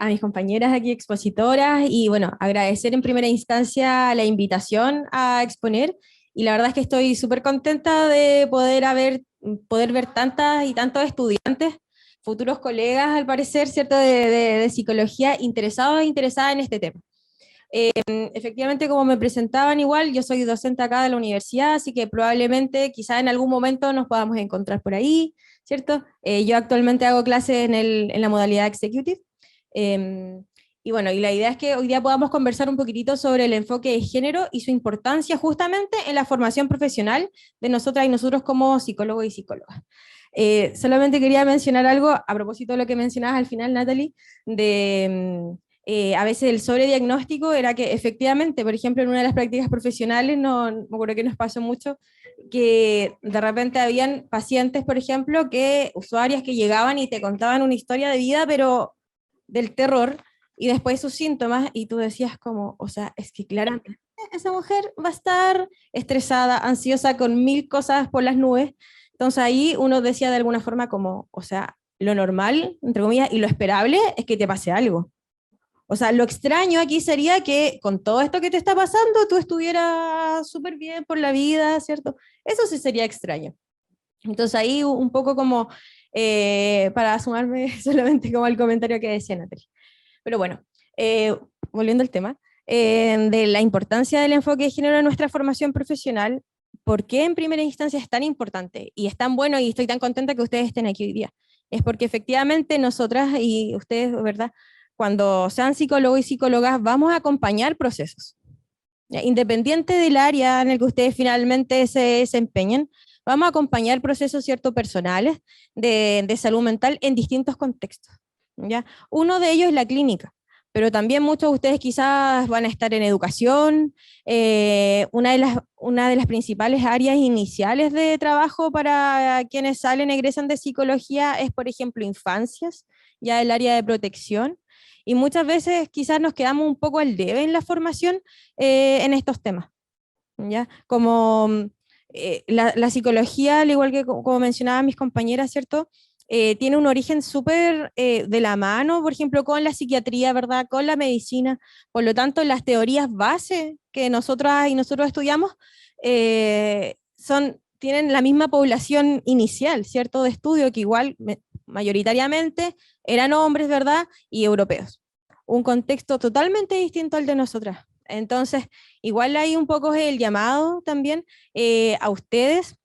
a mis compañeras aquí expositoras y bueno, agradecer en primera instancia la invitación a exponer y la verdad es que estoy súper contenta de poder ver tantas y tantos estudiantes, futuros colegas al parecer, ¿cierto?, de psicología interesados e interesadas en este tema. Efectivamente, como me presentaban igual, yo soy docente acá de la universidad, así que probablemente quizá en algún momento nos podamos encontrar por ahí, ¿cierto? Yo actualmente hago clases en la modalidad Executive, y bueno, y la idea es que hoy día podamos conversar un poquitito sobre el enfoque de género y su importancia justamente en la formación profesional de nosotras y nosotros como psicólogos y psicólogas. Solamente quería mencionar algo a propósito de lo que mencionabas al final, Natalie, de a veces el sobrediagnóstico era que efectivamente, por ejemplo, en una de las prácticas profesionales, no me acuerdo que nos pasó mucho, que de repente habían pacientes, por ejemplo, usuarias que llegaban y te contaban una historia de vida, pero del terror, y después sus síntomas, y tú decías como, o sea, es que claramente esa mujer va a estar estresada, ansiosa, con 1000 cosas por las nubes. Entonces ahí uno decía de alguna forma como, o sea, lo normal, entre comillas, y lo esperable es que te pase algo. O sea, lo extraño aquí sería que con todo esto que te está pasando, tú estuvieras súper bien por la vida, ¿cierto? Eso sí sería extraño. Entonces ahí un poco como, para sumarme solamente como al comentario que decía Natalie. Pero bueno, volviendo al tema, de la importancia del enfoque de género en nuestra formación profesional, ¿por qué en primera instancia es tan importante? Y es tan bueno y estoy tan contenta que ustedes estén aquí hoy día. Es porque efectivamente nosotras y ustedes, ¿verdad?, cuando sean psicólogos y psicólogas, vamos a acompañar procesos. Independiente del área en el que ustedes finalmente se desempeñen, vamos a acompañar procesos ciertos personales de salud mental en distintos contextos, ¿ya? Uno de ellos es la clínica, pero también muchos de ustedes quizás van a estar en educación. Una de las principales áreas iniciales de trabajo para quienes egresan de psicología es, por ejemplo, infancias, ya el área de protección. Y muchas veces quizás nos quedamos un poco al debe en la formación en estos temas, ¿ya? Como la psicología, al igual que como mencionaban mis compañeras, ¿cierto?, tiene un origen súper de la mano, por ejemplo, con la psiquiatría, ¿verdad?, con la medicina. Por lo tanto, las teorías base que nosotras y nosotros estudiamos tienen la misma población inicial, ¿cierto?, de estudio, que igual mayoritariamente eran hombres, ¿verdad?, y europeos. Un contexto totalmente distinto al de nosotras. Entonces, igual hay un poco el llamado también a ustedes,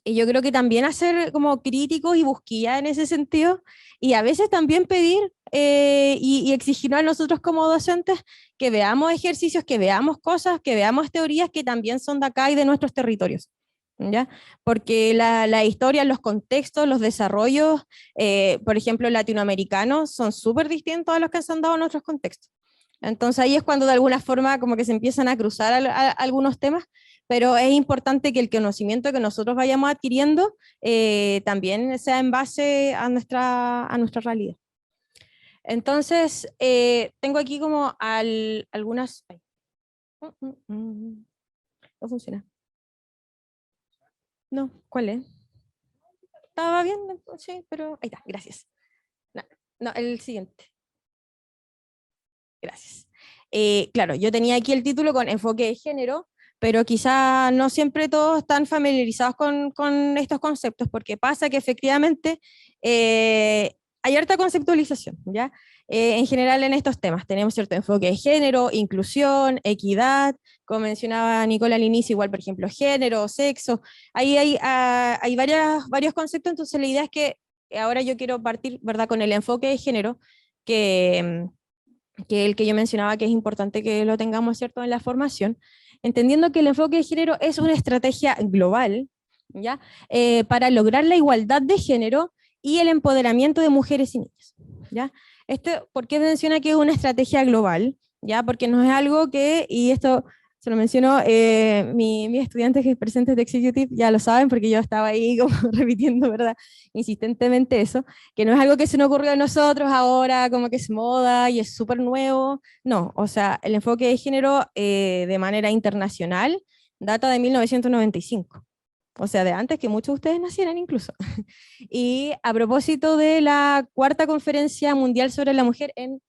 y yo creo que también hacer como críticos y busquilla en ese sentido, y a veces también pedir y exigirnos a nosotros como docentes que veamos ejercicios, que veamos cosas, que veamos teorías que también son de acá y de nuestros territorios, ¿ya? Porque la historia, los contextos, los desarrollos, por ejemplo, latinoamericanos, son súper distintos a los que se han dado en otros contextos. Entonces ahí es cuando de alguna forma como que se empiezan a cruzar algunos temas, pero es importante que el conocimiento que nosotros vayamos adquiriendo también sea en base a nuestra realidad. Entonces, tengo aquí como algunas... No funciona. No, ¿cuál es? ¿Estaba bien? Sí, pero ahí está, gracias. No, no, el siguiente. Gracias. Claro, yo tenía aquí el título con enfoque de género, pero quizá no siempre todos están familiarizados con estos conceptos, porque pasa que efectivamente hay harta conceptualización, ¿ya? En general en estos temas tenemos cierto enfoque de género, inclusión, equidad, como mencionaba Nicola al inicio, igual por ejemplo género, sexo, ahí hay varios conceptos, entonces la idea es que ahora yo quiero partir, ¿verdad?, con el enfoque de género, que el que yo mencionaba que es importante que lo tengamos, ¿cierto?, en la formación, entendiendo que el enfoque de género es una estrategia global, ¿ya?, para lograr la igualdad de género y el empoderamiento de mujeres y niñas, ¿ya? ¿Por qué menciona que es una estrategia global? ¿Ya? Porque no es algo que, y esto se lo mencionó mis estudiantes que presentes de Executive, ya lo saben porque yo estaba ahí como repitiendo, ¿verdad?, insistentemente eso, que no es algo que se nos ocurrió a nosotros ahora, como que es moda y es súper nuevo, no, o sea, el enfoque de género de manera internacional data de 1995, o sea, de antes que muchos de ustedes nacieran incluso. Y a propósito de la cuarta conferencia mundial sobre la mujer en...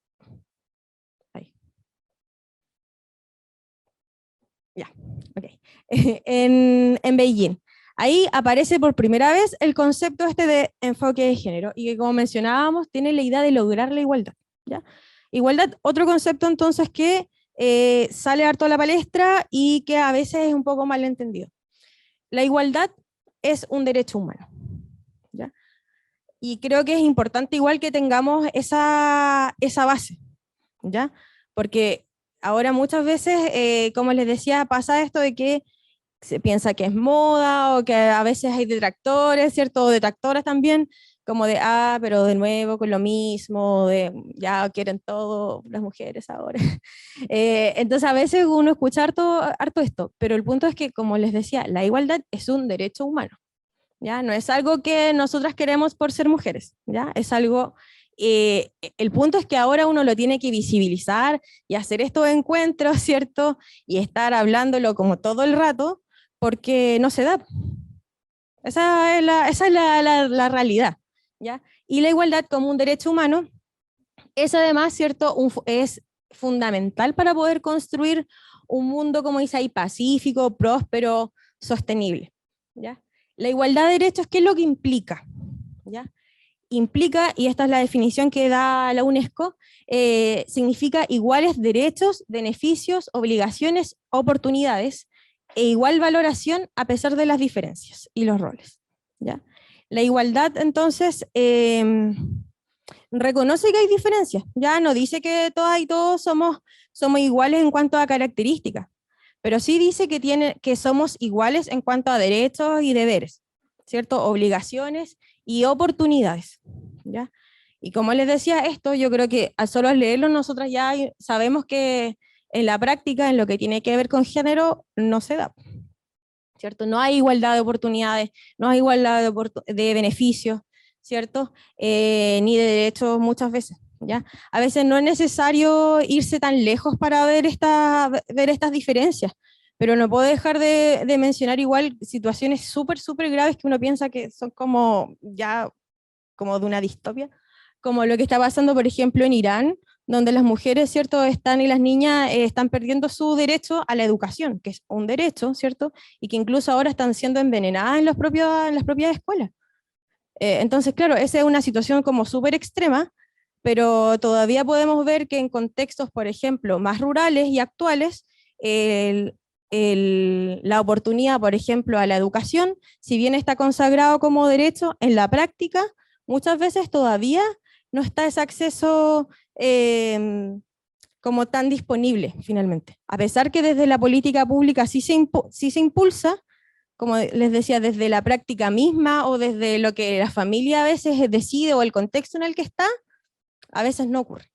Ya, ok. En Beijing. Ahí aparece por primera vez el concepto este de enfoque de género y que, como mencionábamos, tiene la idea de lograr la igualdad, ¿ya? Igualdad, otro concepto entonces que sale harto a la palestra y que a veces es un poco mal entendido. La igualdad es un derecho humano, ¿ya? Y creo que es importante igual que tengamos esa base, ¿ya? Porque ahora muchas veces, como les decía, pasa esto de que se piensa que es moda o que a veces hay detractores, ¿cierto? O detractoras también, como de, pero de nuevo con lo mismo, de ya quieren todo las mujeres ahora. Entonces a veces uno escucha harto esto, pero el punto es que, como les decía, la igualdad es un derecho humano, ¿ya? No es algo que nosotras queremos por ser mujeres, ¿ya? Es algo... el punto es que ahora uno lo tiene que visibilizar y hacer estos encuentros, ¿cierto? Y estar hablándolo como todo el rato, porque no se da. Esa es la realidad, ¿ya? Y la igualdad como un derecho humano es además, ¿cierto?, es fundamental para poder construir un mundo, como dice ahí, pacífico, próspero, sostenible, ¿ya? La igualdad de derechos, ¿qué es lo que implica? ¿Ya? Implica, y esta es la definición que da la UNESCO, significa iguales derechos, beneficios, obligaciones, oportunidades, e igual valoración a pesar de las diferencias y los roles, ¿ya? La igualdad, entonces, reconoce que hay diferencias, ya no dice que todas y todos somos iguales en cuanto a características, pero sí dice que somos iguales en cuanto a derechos y deberes, ¿cierto? Obligaciones y oportunidades, ¿ya? Y como les decía esto, yo creo que solo al leerlo nosotras ya sabemos que en la práctica, en lo que tiene que ver con género, no se da, ¿cierto? No hay igualdad de oportunidades, no hay igualdad de beneficios, ¿cierto? Ni de derechos muchas veces, ¿ya? A veces no es necesario irse tan lejos para ver estas diferencias, pero no puedo dejar de mencionar igual situaciones súper graves que uno piensa que son como como de una distopia, como lo que está pasando, por ejemplo, en Irán, donde las mujeres, ¿cierto?, y las niñas están perdiendo su derecho a la educación, que es un derecho, ¿cierto?, y que incluso ahora están siendo envenenadas en las propias escuelas. Entonces, claro, esa es una situación como súper extrema, pero todavía podemos ver que en contextos, por ejemplo, más rurales y actuales, la oportunidad, por ejemplo, a la educación, si bien está consagrado como derecho, en la práctica, muchas veces todavía no está ese acceso como tan disponible, finalmente. A pesar que desde la política pública sí se impulsa, como les decía, desde la práctica misma o desde lo que la familia a veces decide o el contexto en el que está, a veces no ocurre.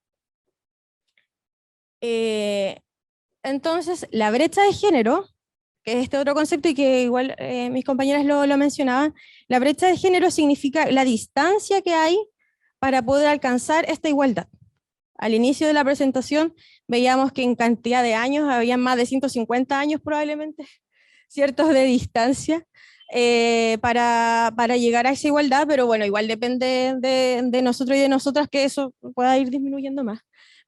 Entonces, la brecha de género, que es este otro concepto y que igual mis compañeras lo mencionaban, la brecha de género significa la distancia que hay para poder alcanzar esta igualdad. Al inicio de la presentación veíamos que en cantidad de años había más de 150 años probablemente, ¿ciertos?, de distancia. para llegar a esa igualdad, pero bueno, igual depende de nosotros y de nosotras que eso pueda ir disminuyendo más.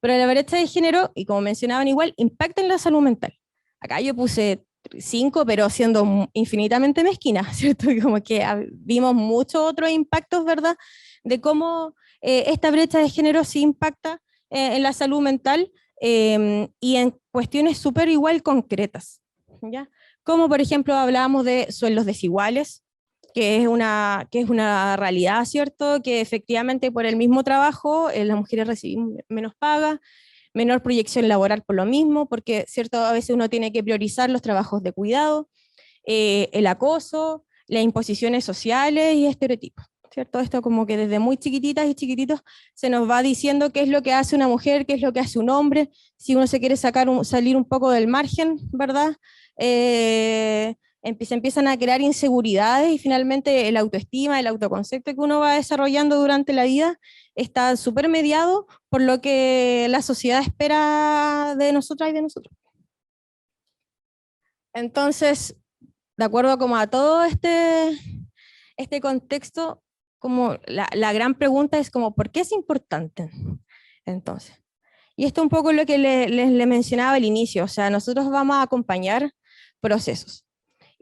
Pero la brecha de género, y como mencionaban igual, impacta en la salud mental. Acá yo puse 5, pero siendo infinitamente mezquina, ¿cierto? Como que vimos muchos otros impactos, ¿verdad? De cómo esta brecha de género sí impacta en la salud mental y en cuestiones súper igual concretas, ¿ya? Como por ejemplo hablábamos de sueldos desiguales, que es una realidad, ¿cierto? Que efectivamente por el mismo trabajo las mujeres reciben menos paga, menor proyección laboral por lo mismo, porque cierto, a veces uno tiene que priorizar los trabajos de cuidado, el acoso, las imposiciones sociales y estereotipos, ¿cierto? Esto como que desde muy chiquititas y chiquititos se nos va diciendo qué es lo que hace una mujer, qué es lo que hace un hombre, si uno se quiere salir un poco del margen, ¿verdad? Se empiezan a crear inseguridades y finalmente el autoestima, el autoconcepto que uno va desarrollando durante la vida está súper mediado por lo que la sociedad espera de nosotras y de nosotros. Entonces, de acuerdo como a todo este contexto, como la gran pregunta es como, ¿por qué es importante? Entonces, y esto es un poco lo que le mencionaba al inicio, o sea, nosotros vamos a acompañar procesos.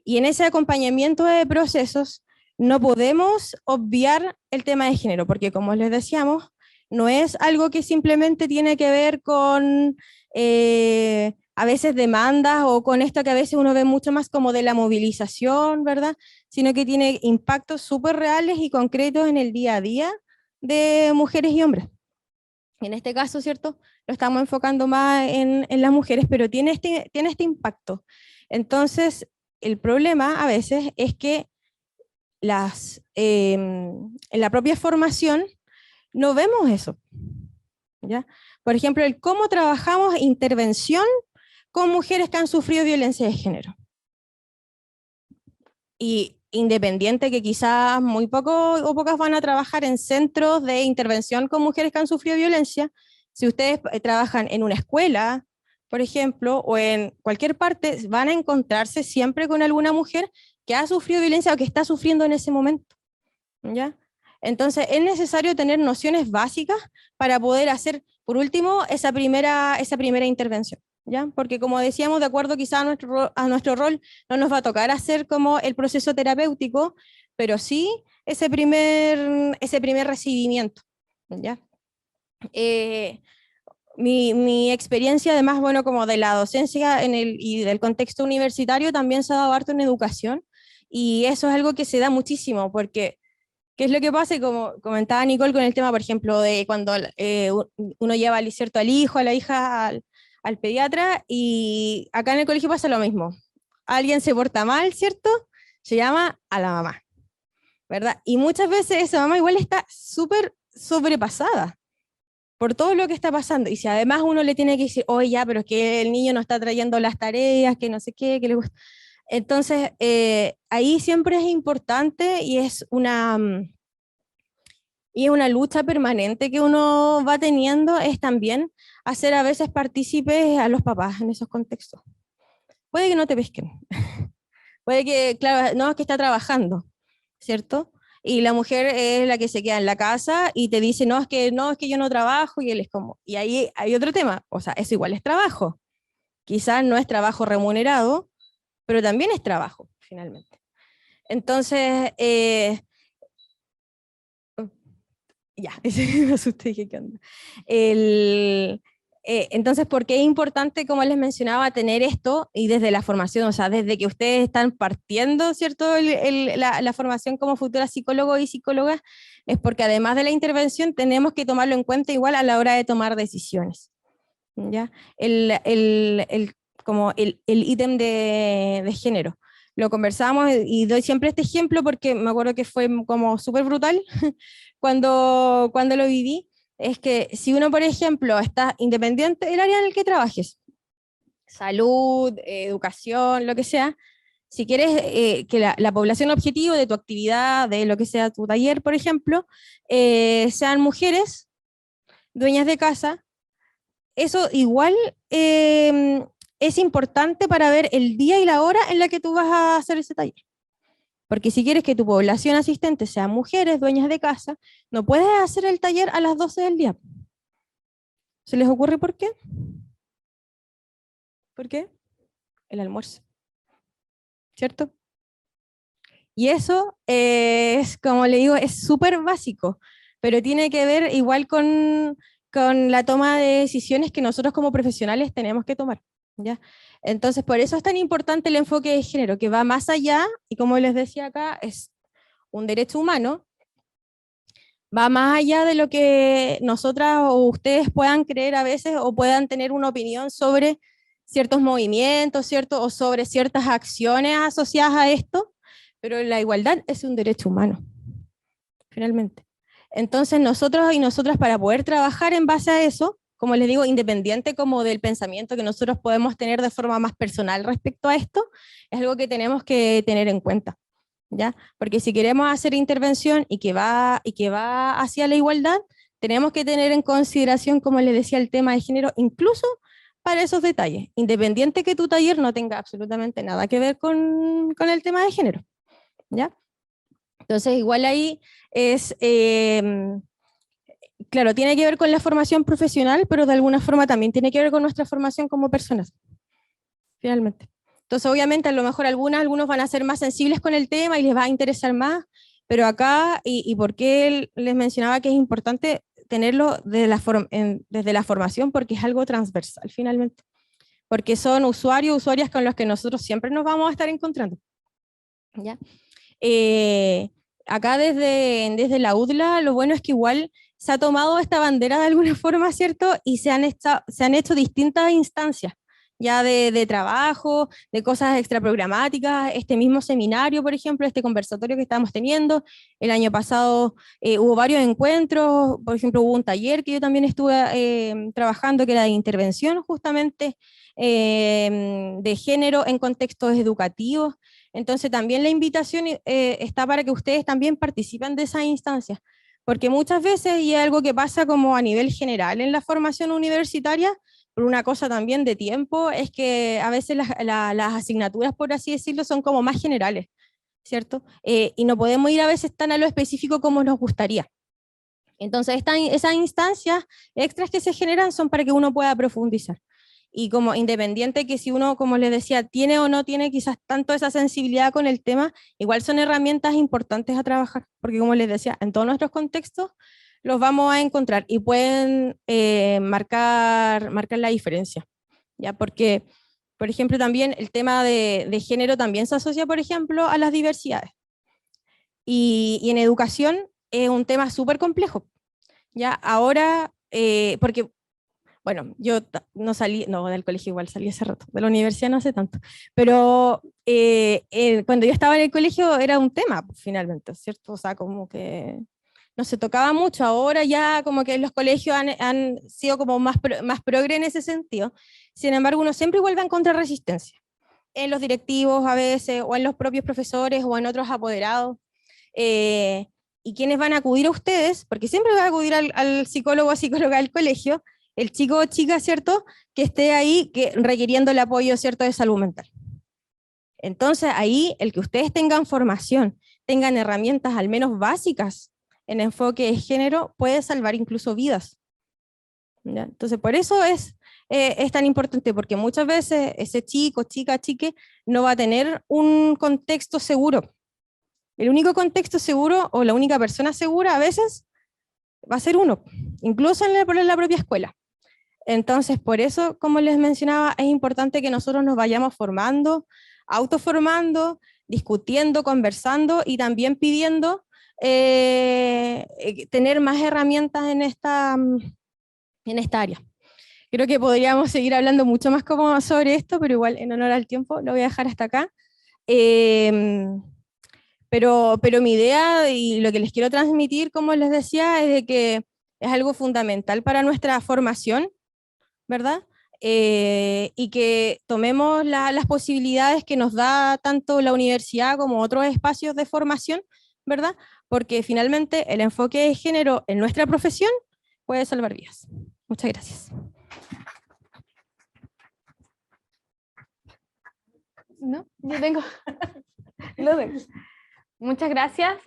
Y en ese acompañamiento de procesos no podemos obviar el tema de género, porque como les decíamos, no es algo que simplemente tiene que ver con a veces demandas o con esto que a veces uno ve mucho más como de la movilización, ¿verdad? Sino que tiene impactos súper reales y concretos en el día a día de mujeres y hombres. En este caso, ¿cierto? Lo estamos enfocando más en las mujeres, pero tiene este impacto. Entonces, el problema a veces es que en la propia formación no vemos eso, ¿ya? Por ejemplo, el cómo trabajamos intervención con mujeres que han sufrido violencia de género. Y independiente que quizás muy pocos o pocas van a trabajar en centros de intervención con mujeres que han sufrido violencia, si ustedes trabajan en una escuela, por ejemplo, o en cualquier parte, van a encontrarse siempre con alguna mujer que ha sufrido violencia o que está sufriendo en ese momento, ¿ya? Entonces es necesario tener nociones básicas para poder hacer, por último, esa primera intervención, ¿ya? Porque como decíamos, de acuerdo quizá a nuestro rol, no nos va a tocar hacer como el proceso terapéutico, pero sí ese primer recibimiento, ¿ya? Mi experiencia, además, bueno, como de la docencia y del contexto universitario, también se ha dado harto en educación, y eso es algo que se da muchísimo, porque ¿qué es lo que pasa? Y como comentaba Nicole con el tema, por ejemplo, de cuando uno lleva ¿cierto? Al hijo, a la hija, al pediatra, y acá en el colegio pasa lo mismo. Alguien se porta mal, ¿cierto? Se llama a la mamá, ¿verdad? Y muchas veces esa mamá igual está súper sobrepasada por todo lo que está pasando. Y si además uno le tiene que decir, oye, ya, pero es que el niño no está trayendo las tareas, que no sé qué, que le gusta. Entonces, ahí siempre es importante y es una lucha permanente que uno va teniendo, es también hacer a veces partícipes a los papás en esos contextos. Puede que no te pesquen, puede que, claro, no, es que está trabajando, ¿cierto? Y la mujer es la que se queda en la casa y te dice, no, es que yo no trabajo, y él es como, y ahí hay otro tema, o sea, eso igual es trabajo. Quizás no es trabajo remunerado, pero también es trabajo, finalmente. Entonces, ya, me asusté, dije, ¿qué onda? Entonces, ¿por qué es importante, como les mencionaba, tener esto y desde la formación? O sea, desde que ustedes están partiendo, ¿cierto? La formación como futuras psicólogos y psicólogas, es porque además de la intervención tenemos que tomarlo en cuenta igual a la hora de tomar decisiones, ¿ya? Como el ítem de género. Lo conversamos y doy siempre este ejemplo porque me acuerdo que fue como súper brutal cuando lo viví. Es que si uno, por ejemplo, está independiente del área en el que trabajes, salud, educación, lo que sea, si quieres que la población objetivo de tu actividad, de lo que sea tu taller, por ejemplo, sean mujeres, dueñas de casa, eso igual es importante para ver el día y la hora en la que tú vas a hacer ese taller. Porque si quieres que tu población asistente sean mujeres, dueñas de casa, no puedes hacer el taller a las 12 del día. ¿Se les ocurre por qué? ¿Por qué? El almuerzo. ¿Cierto? Y eso es, como le digo, es súper básico, pero tiene que ver igual con la toma de decisiones que nosotros como profesionales tenemos que tomar, ¿ya? Entonces, por eso es tan importante el enfoque de género, que va más allá, y como les decía acá, es un derecho humano, va más allá de lo que nosotras o ustedes puedan creer a veces o puedan tener una opinión sobre ciertos movimientos, ¿cierto? O sobre ciertas acciones asociadas a esto, pero la igualdad es un derecho humano, finalmente. Entonces nosotros y nosotras, para poder trabajar en base a eso, como les digo, independiente como del pensamiento que nosotros podemos tener de forma más personal respecto a esto, es algo que tenemos que tener en cuenta, ¿ya? Porque si queremos hacer intervención y que va hacia la igualdad, tenemos que tener en consideración, como les decía, el tema de género, incluso para esos detalles, independiente que tu taller no tenga absolutamente nada que ver con el tema de género, ¿ya? Entonces, igual ahí es, claro, tiene que ver con la formación profesional, pero de alguna forma también tiene que ver con nuestra formación como personas, finalmente. Entonces, obviamente, a lo mejor algunos van a ser más sensibles con el tema y les va a interesar más, pero acá, y por qué les mencionaba que es importante tenerlo desde la formación, porque es algo transversal, finalmente. Porque son usuarias con los que nosotros siempre nos vamos a estar encontrando, ¿ya? Acá desde la UDLA, lo bueno es que igual se ha tomado esta bandera de alguna forma, ¿cierto? Y se han hecho distintas instancias, ya de trabajo, de cosas extraprogramáticas, este mismo seminario, por ejemplo, este conversatorio que estamos teniendo. El año pasado hubo varios encuentros, por ejemplo, hubo un taller que yo también estuve trabajando, que era de intervención justamente de género en contextos educativos. Entonces también la invitación está para que ustedes también participen de esas instancias, porque muchas veces, y es algo que pasa como a nivel general en la formación universitaria, por una cosa también de tiempo, es que a veces las asignaturas, por así decirlo, son como más generales, ¿cierto? Y no podemos ir a veces tan a lo específico como nos gustaría. Entonces esas instancias extras que se generan son para que uno pueda profundizar. Y como independiente que si uno, como les decía, tiene o no tiene quizás tanto esa sensibilidad con el tema, igual son herramientas importantes a trabajar, porque como les decía, en todos nuestros contextos los vamos a encontrar y pueden marcar la diferencia, ¿ya? Porque, por ejemplo, también el tema de género también se asocia, por ejemplo, a las diversidades. Y en educación es un tema súper complejo, ¿ya? Ahora, porque bueno, yo no salí, no, del colegio igual salí hace rato, de la universidad no hace tanto, pero cuando yo estaba en el colegio era un tema, finalmente, ¿cierto? O sea, como que no se tocaba mucho, ahora ya como que los colegios han sido como más progre en ese sentido, sin embargo uno siempre igual va a encontrar resistencia, en los directivos a veces, o en los propios profesores, o en otros apoderados, y quienes van a acudir a ustedes, porque siempre va a acudir al psicólogo o psicóloga del colegio, el chico o chica, ¿cierto?, que esté ahí requiriendo el apoyo, ¿cierto?, de salud mental. Entonces ahí el que ustedes tengan formación, tengan herramientas al menos básicas en enfoque de género, puede salvar incluso vidas, ¿ya? Entonces por eso es tan importante, porque muchas veces ese chico, chica, chique, no va a tener un contexto seguro. El único contexto seguro, o la única persona segura a veces, va a ser uno, incluso en la propia escuela. Entonces, por eso, como les mencionaba, es importante que nosotros nos vayamos formando, autoformando, discutiendo, conversando y también pidiendo tener más herramientas en esta área. Creo que podríamos seguir hablando mucho más como sobre esto, pero igual en honor al tiempo lo voy a dejar hasta acá. Pero mi idea y lo que les quiero transmitir, como les decía, es de que es algo fundamental para nuestra formación, ¿verdad? Y que tomemos las posibilidades que nos da tanto la universidad como otros espacios de formación, ¿verdad? Porque finalmente el enfoque de género en nuestra profesión puede salvar vidas. Muchas gracias. No, yo tengo. Lo tengo. Muchas gracias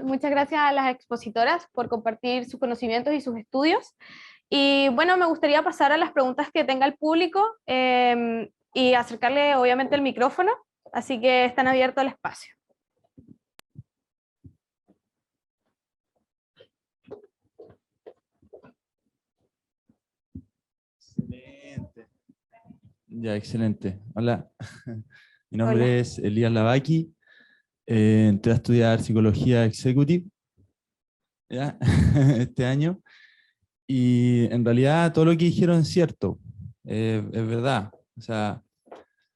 a las expositoras por compartir sus conocimientos y sus estudios. Y bueno, me gustaría pasar a las preguntas que tenga el público y acercarle obviamente el micrófono, así que están abiertos el espacio. Excelente. Ya, excelente. Hola, mi nombre es Elías Lavaki. Entré a estudiar Psicología Executive, ¿ya? Este año. Y en realidad todo lo que dijeron es cierto, es verdad. O sea,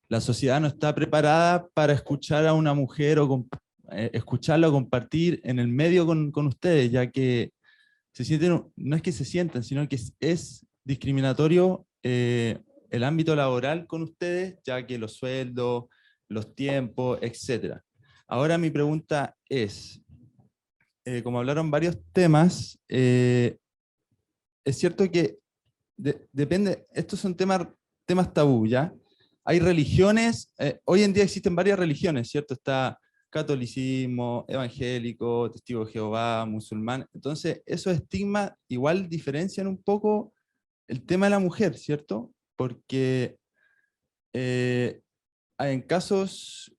la sociedad no está preparada para escuchar a una mujer o escucharla o compartir en el medio con ustedes, ya que se sienten, no es que se sientan, sino que es discriminatorio el ámbito laboral con ustedes, ya que los sueldos, los tiempos, etc. Ahora mi pregunta es, como hablaron varios temas, es cierto que depende, estos son temas tabú, ¿ya? Hay religiones, hoy en día existen varias religiones, ¿cierto? Está catolicismo, evangélico, testigo de Jehová, musulmán. Entonces, esos estigmas igual diferencian un poco el tema de la mujer, ¿cierto? Porque en casos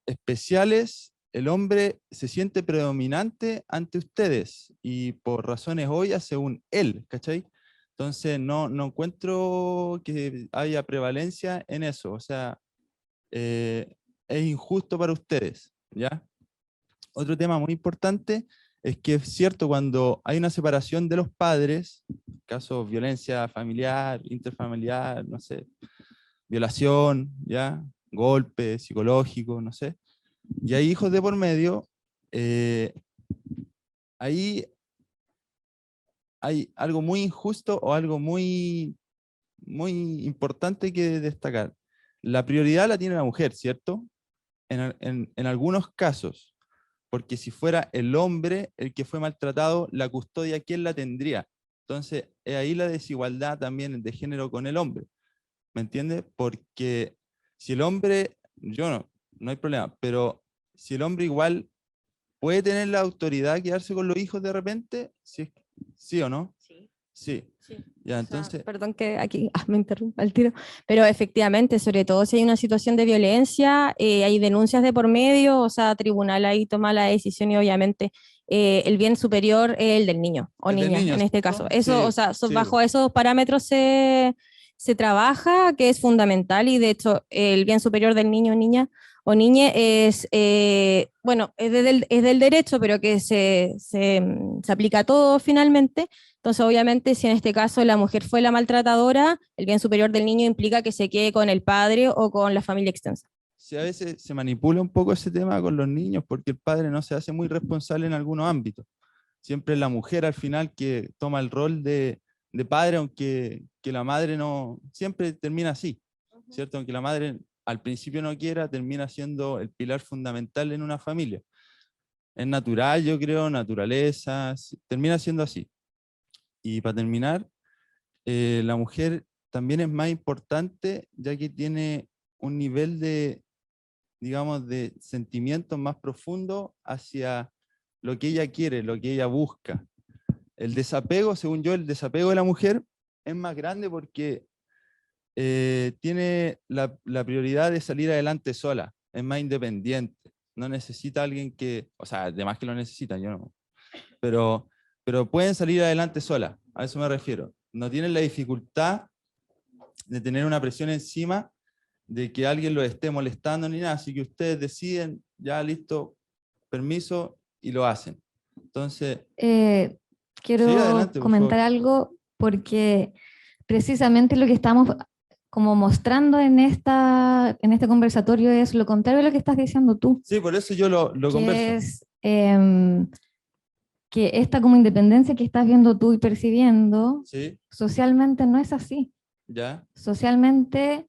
especiales, el hombre se siente predominante ante ustedes y por razones obvias según él, ¿cachai? Entonces no encuentro que haya prevalencia en eso, o sea, es injusto para ustedes, ¿ya? Otro tema muy importante es que es cierto, cuando hay una separación de los padres, casos violencia familiar, interfamiliar, no sé, violación, ¿ya? Golpe psicológico, no sé, y hay hijos de por medio, ahí hay algo muy injusto o algo muy importante que destacar. La prioridad la tiene la mujer, ¿cierto? En algunos casos, porque si fuera el hombre el que fue maltratado, la custodia, ¿quién la tendría? Entonces, ahí la desigualdad también de género con el hombre, ¿me entiendes? Porque si el hombre, no hay problema, pero si el hombre igual puede tener la autoridad de quedarse con los hijos de repente, ¿sí o no? Sí. Sí. Ya, entonces... Perdón que aquí me interrumpa el tiro, pero efectivamente, sobre todo si hay una situación de violencia, hay denuncias de por medio, o sea, tribunal ahí toma la decisión y obviamente el bien superior es el del niño o niña, en este caso. Eso, sí, o sea, sí. Bajo esos parámetros se trabaja, que es fundamental, y de hecho el bien superior del niño o niña o niñe es, bueno, es del derecho, pero que se aplica a todo finalmente. Entonces, obviamente, si en este caso la mujer fue la maltratadora, el bien superior del niño implica que se quede con el padre o con la familia extensa. Sí, a veces se manipula un poco ese tema con los niños porque el padre no se hace muy responsable en algunos ámbitos. Siempre es la mujer al final que toma el rol de padre, aunque que la madre no, siempre termina así, ¿cierto? Aunque la madre al principio no quiera, termina siendo el pilar fundamental en una familia. Es natural, yo creo, naturaleza, termina siendo así. Y para terminar, la mujer también es más importante ya que tiene un nivel de, digamos, de sentimientos más profundo hacia lo que ella quiere, lo que ella busca. El desapego, según yo, el desapego de la mujer es más grande porque tiene la prioridad de salir adelante sola, es más independiente, no necesita a alguien que, o sea, además que lo necesitan, yo no, pero pueden salir adelante sola, a eso me refiero. No tienen la dificultad de tener una presión encima de que alguien los esté molestando ni nada, así que ustedes deciden, ya listo, permiso, y lo hacen. Entonces... quiero sí, adelante, comentar algo porque precisamente lo que estamos como mostrando en este conversatorio es lo contrario de lo que estás diciendo tú. Sí, por eso yo lo converso. Es que esta como independencia que estás viendo tú y percibiendo, ¿Sí? Socialmente no es así. ¿Ya? Socialmente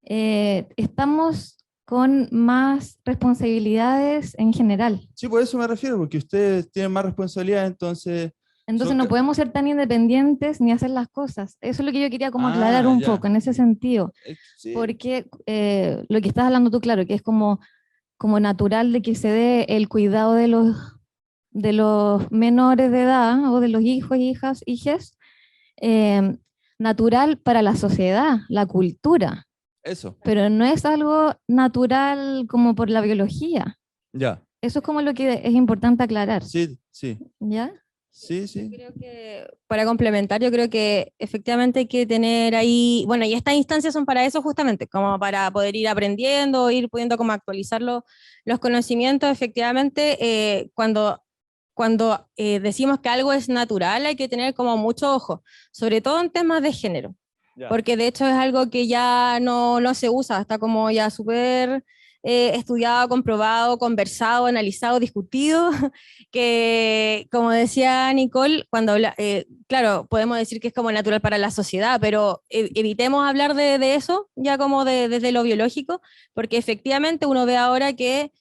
estamos con más responsabilidades en general. Sí, por eso me refiero, porque ustedes tienen más responsabilidad, entonces no podemos ser tan independientes ni hacer las cosas. Eso es lo que yo quería como aclarar un poco en ese sentido. Sí. Porque lo que estás hablando tú, claro, que es como como natural de que se dé el cuidado de los menores de edad o de los hijos, hijas, hijes, eh, natural para la sociedad, la cultura, Eso, pero no es algo natural como por la biología. ya. Eso es como lo que es importante aclarar. Sí, sí. ¿Ya? Sí, sí. Creo que, para complementar, yo creo que efectivamente hay que tener ahí, bueno, y estas instancias son para eso justamente, como para poder ir aprendiendo, ir pudiendo como actualizar los conocimientos. Efectivamente, cuando decimos que algo es natural, hay que tener como mucho ojo, sobre todo en temas de género, Ya. porque de hecho es algo que ya no se usa, está como ya súper estudiado, comprobado, conversado, analizado, discutido, que como decía Nicole, cuando habla, claro, podemos decir que es como natural para la sociedad, pero evitemos hablar de eso ya como desde lo biológico, porque efectivamente uno ve ahora que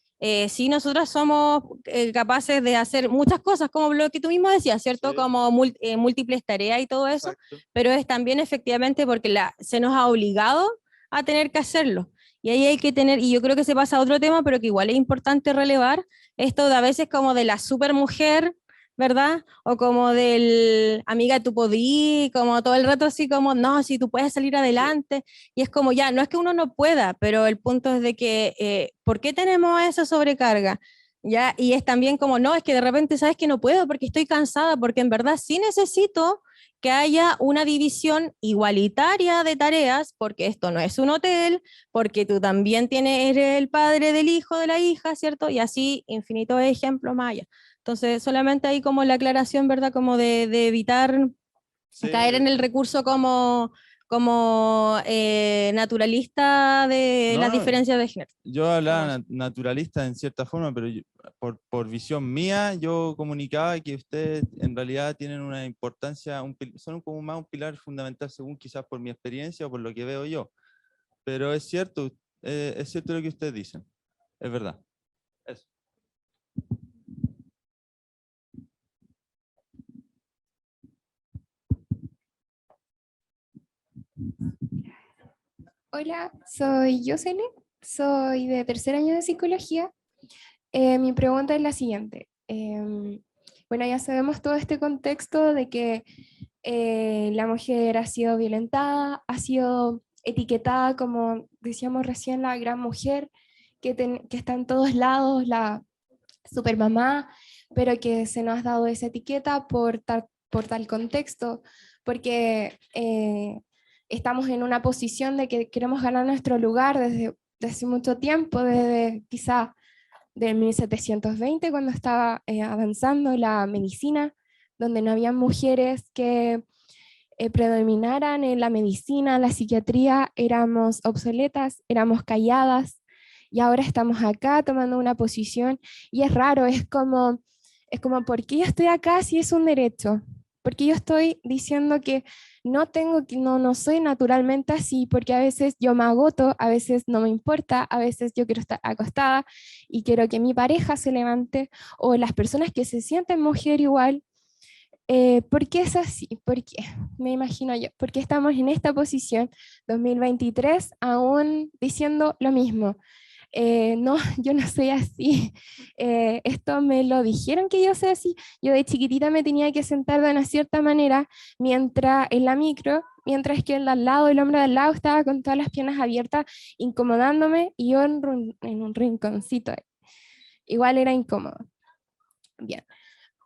sí, nosotras somos capaces de hacer muchas cosas, como lo que tú mismo decías, ¿cierto? Sí. Como múltiples tareas y todo eso, Exacto. pero es también efectivamente porque se nos ha obligado a tener que hacerlo. Y ahí hay que tener, y yo creo que se pasa a otro tema, pero que igual es importante relevar, esto de a veces como de la supermujer, ¿verdad? O como del amiga, tú podí, como todo el rato así como, no, si tú puedes salir adelante. Y es como ya, no es que uno no pueda, pero el punto es de que, ¿por qué tenemos esa sobrecarga? ¿Ya? Y es también como, no, es que de repente sabes que no puedo porque estoy cansada, porque en verdad sí necesito que haya una división igualitaria de tareas, porque esto no es un hotel, porque tú también eres el padre del hijo, de la hija, ¿cierto? Y así infinitos ejemplos más allá. Entonces, solamente ahí como la aclaración, ¿verdad? Como de evitar Sí, caer en el recurso como naturalista de las no, diferencias de género. yo hablaba Como naturalista en cierta forma, pero por visión mía, yo comunicaba que ustedes en realidad tienen una importancia, son como más un pilar fundamental según quizás por mi experiencia o por lo que veo yo. Pero es cierto lo que ustedes dicen, es verdad. Eso. Hola, soy Yosene, soy de tercer año de psicología. Mi pregunta es la siguiente. Bueno, ya sabemos todo este contexto de que la mujer ha sido violentada, ha sido etiquetada como decíamos recién la gran mujer que está en todos lados, la supermamá, pero que se nos ha dado esa etiqueta por tal contexto, porque estamos en una posición de que queremos ganar nuestro lugar desde mucho tiempo, desde quizá de 1720, cuando estaba avanzando la medicina, donde no había mujeres que predominaran en la medicina, la psiquiatría, éramos obsoletas, éramos calladas, y ahora estamos acá tomando una posición, y es raro, ¿por qué yo estoy acá si es un derecho? Porque yo estoy diciendo que no soy naturalmente así, porque a veces yo me agoto, a veces no me importa, a veces yo quiero estar acostada y quiero que mi pareja se levante, o las personas que se sienten mujer igual. ¿Por qué es así? ¿Por qué? Me imagino yo. ¿Por qué estamos en esta posición 2023 aún diciendo lo mismo? No, yo no soy así. Esto me lo dijeron que yo soy así. Yo de chiquitita me tenía que sentar de una cierta manera mientras en la micro, mientras que el hombre de al lado estaba con todas las piernas abiertas, incomodándome, y yo en un rinconcito. Igual era incómodo. Bien.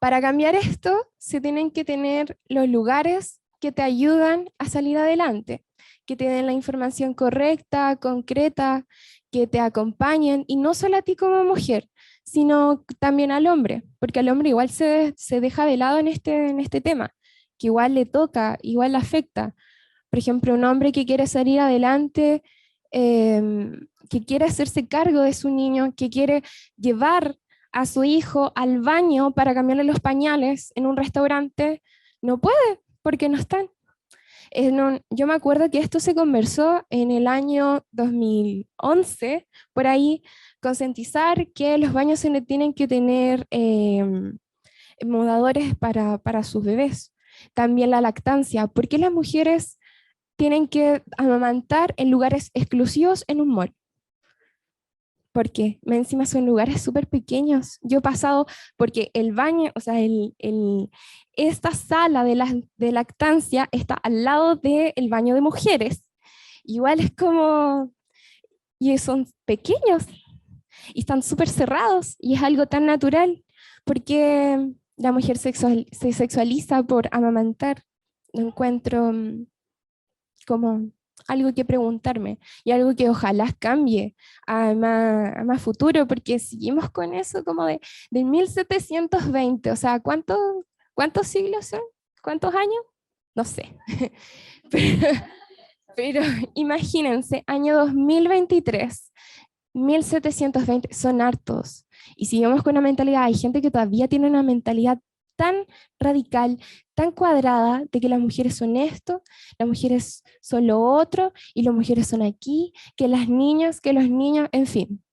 Para cambiar esto, se tienen que tener los lugares que te ayudan a salir adelante, que te den la información correcta, concreta, que te acompañen, y no solo a ti como mujer, sino también al hombre, porque al hombre igual se deja de lado en este tema, que igual le toca, igual le afecta. Por ejemplo, un hombre que quiere salir adelante, que quiere hacerse cargo de su niño, que quiere llevar a su hijo al baño para cambiarle los pañales en un restaurante, no puede porque no están. Yo me acuerdo que esto se conversó en el año 2011, por ahí, concientizar que los baños se le tienen que tener modadores para sus bebés. También la lactancia. ¿Por qué las mujeres tienen que amamantar en lugares exclusivos en un mall? porque encima son lugares súper pequeños. Yo he pasado, porque el baño, o sea, esta sala de lactancia está al lado del baño de mujeres. Igual es como, y son pequeños, y están súper cerrados, y es algo tan natural, porque la mujer se sexualiza por amamantar. Lo encuentro como algo que preguntarme y algo que ojalá cambie a más futuro, porque seguimos con eso como de 1720, o sea, ¿cuántos siglos son? ¿Cuántos años? No sé. pero imagínense, año 2023, 1720, son hartos. Y seguimos con una mentalidad, hay gente que todavía tiene una mentalidad tan radical, tan cuadrada, de que las mujeres son esto, las mujeres son lo otro, y las mujeres son aquí, que las niñas, que los niños, en fin.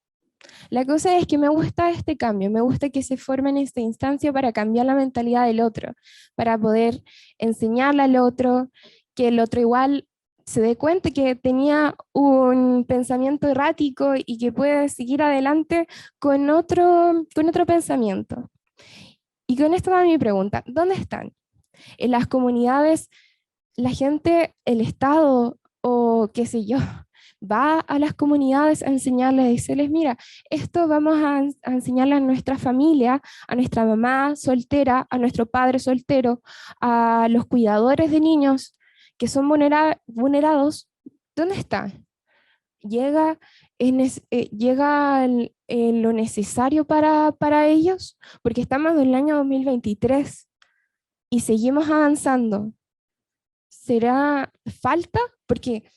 La cosa es que me gusta este cambio, me gusta que se forme en esta instancia para cambiar la mentalidad del otro, para poder enseñarle al otro, que el otro igual se dé cuenta que tenía un pensamiento errático y que puede seguir adelante con otro pensamiento. Y con esto va mi pregunta, ¿dónde están? En las comunidades, la gente, el Estado o qué sé yo, va a las comunidades a enseñarles, a decirles, mira, esto vamos a enseñarle a nuestra familia, a nuestra mamá soltera, a nuestro padre soltero, a los cuidadores de niños que son vulnerados, ¿dónde están? Llega lo necesario para ellos, porque estamos en el año 2023 y seguimos avanzando. ¿Será falta? Porque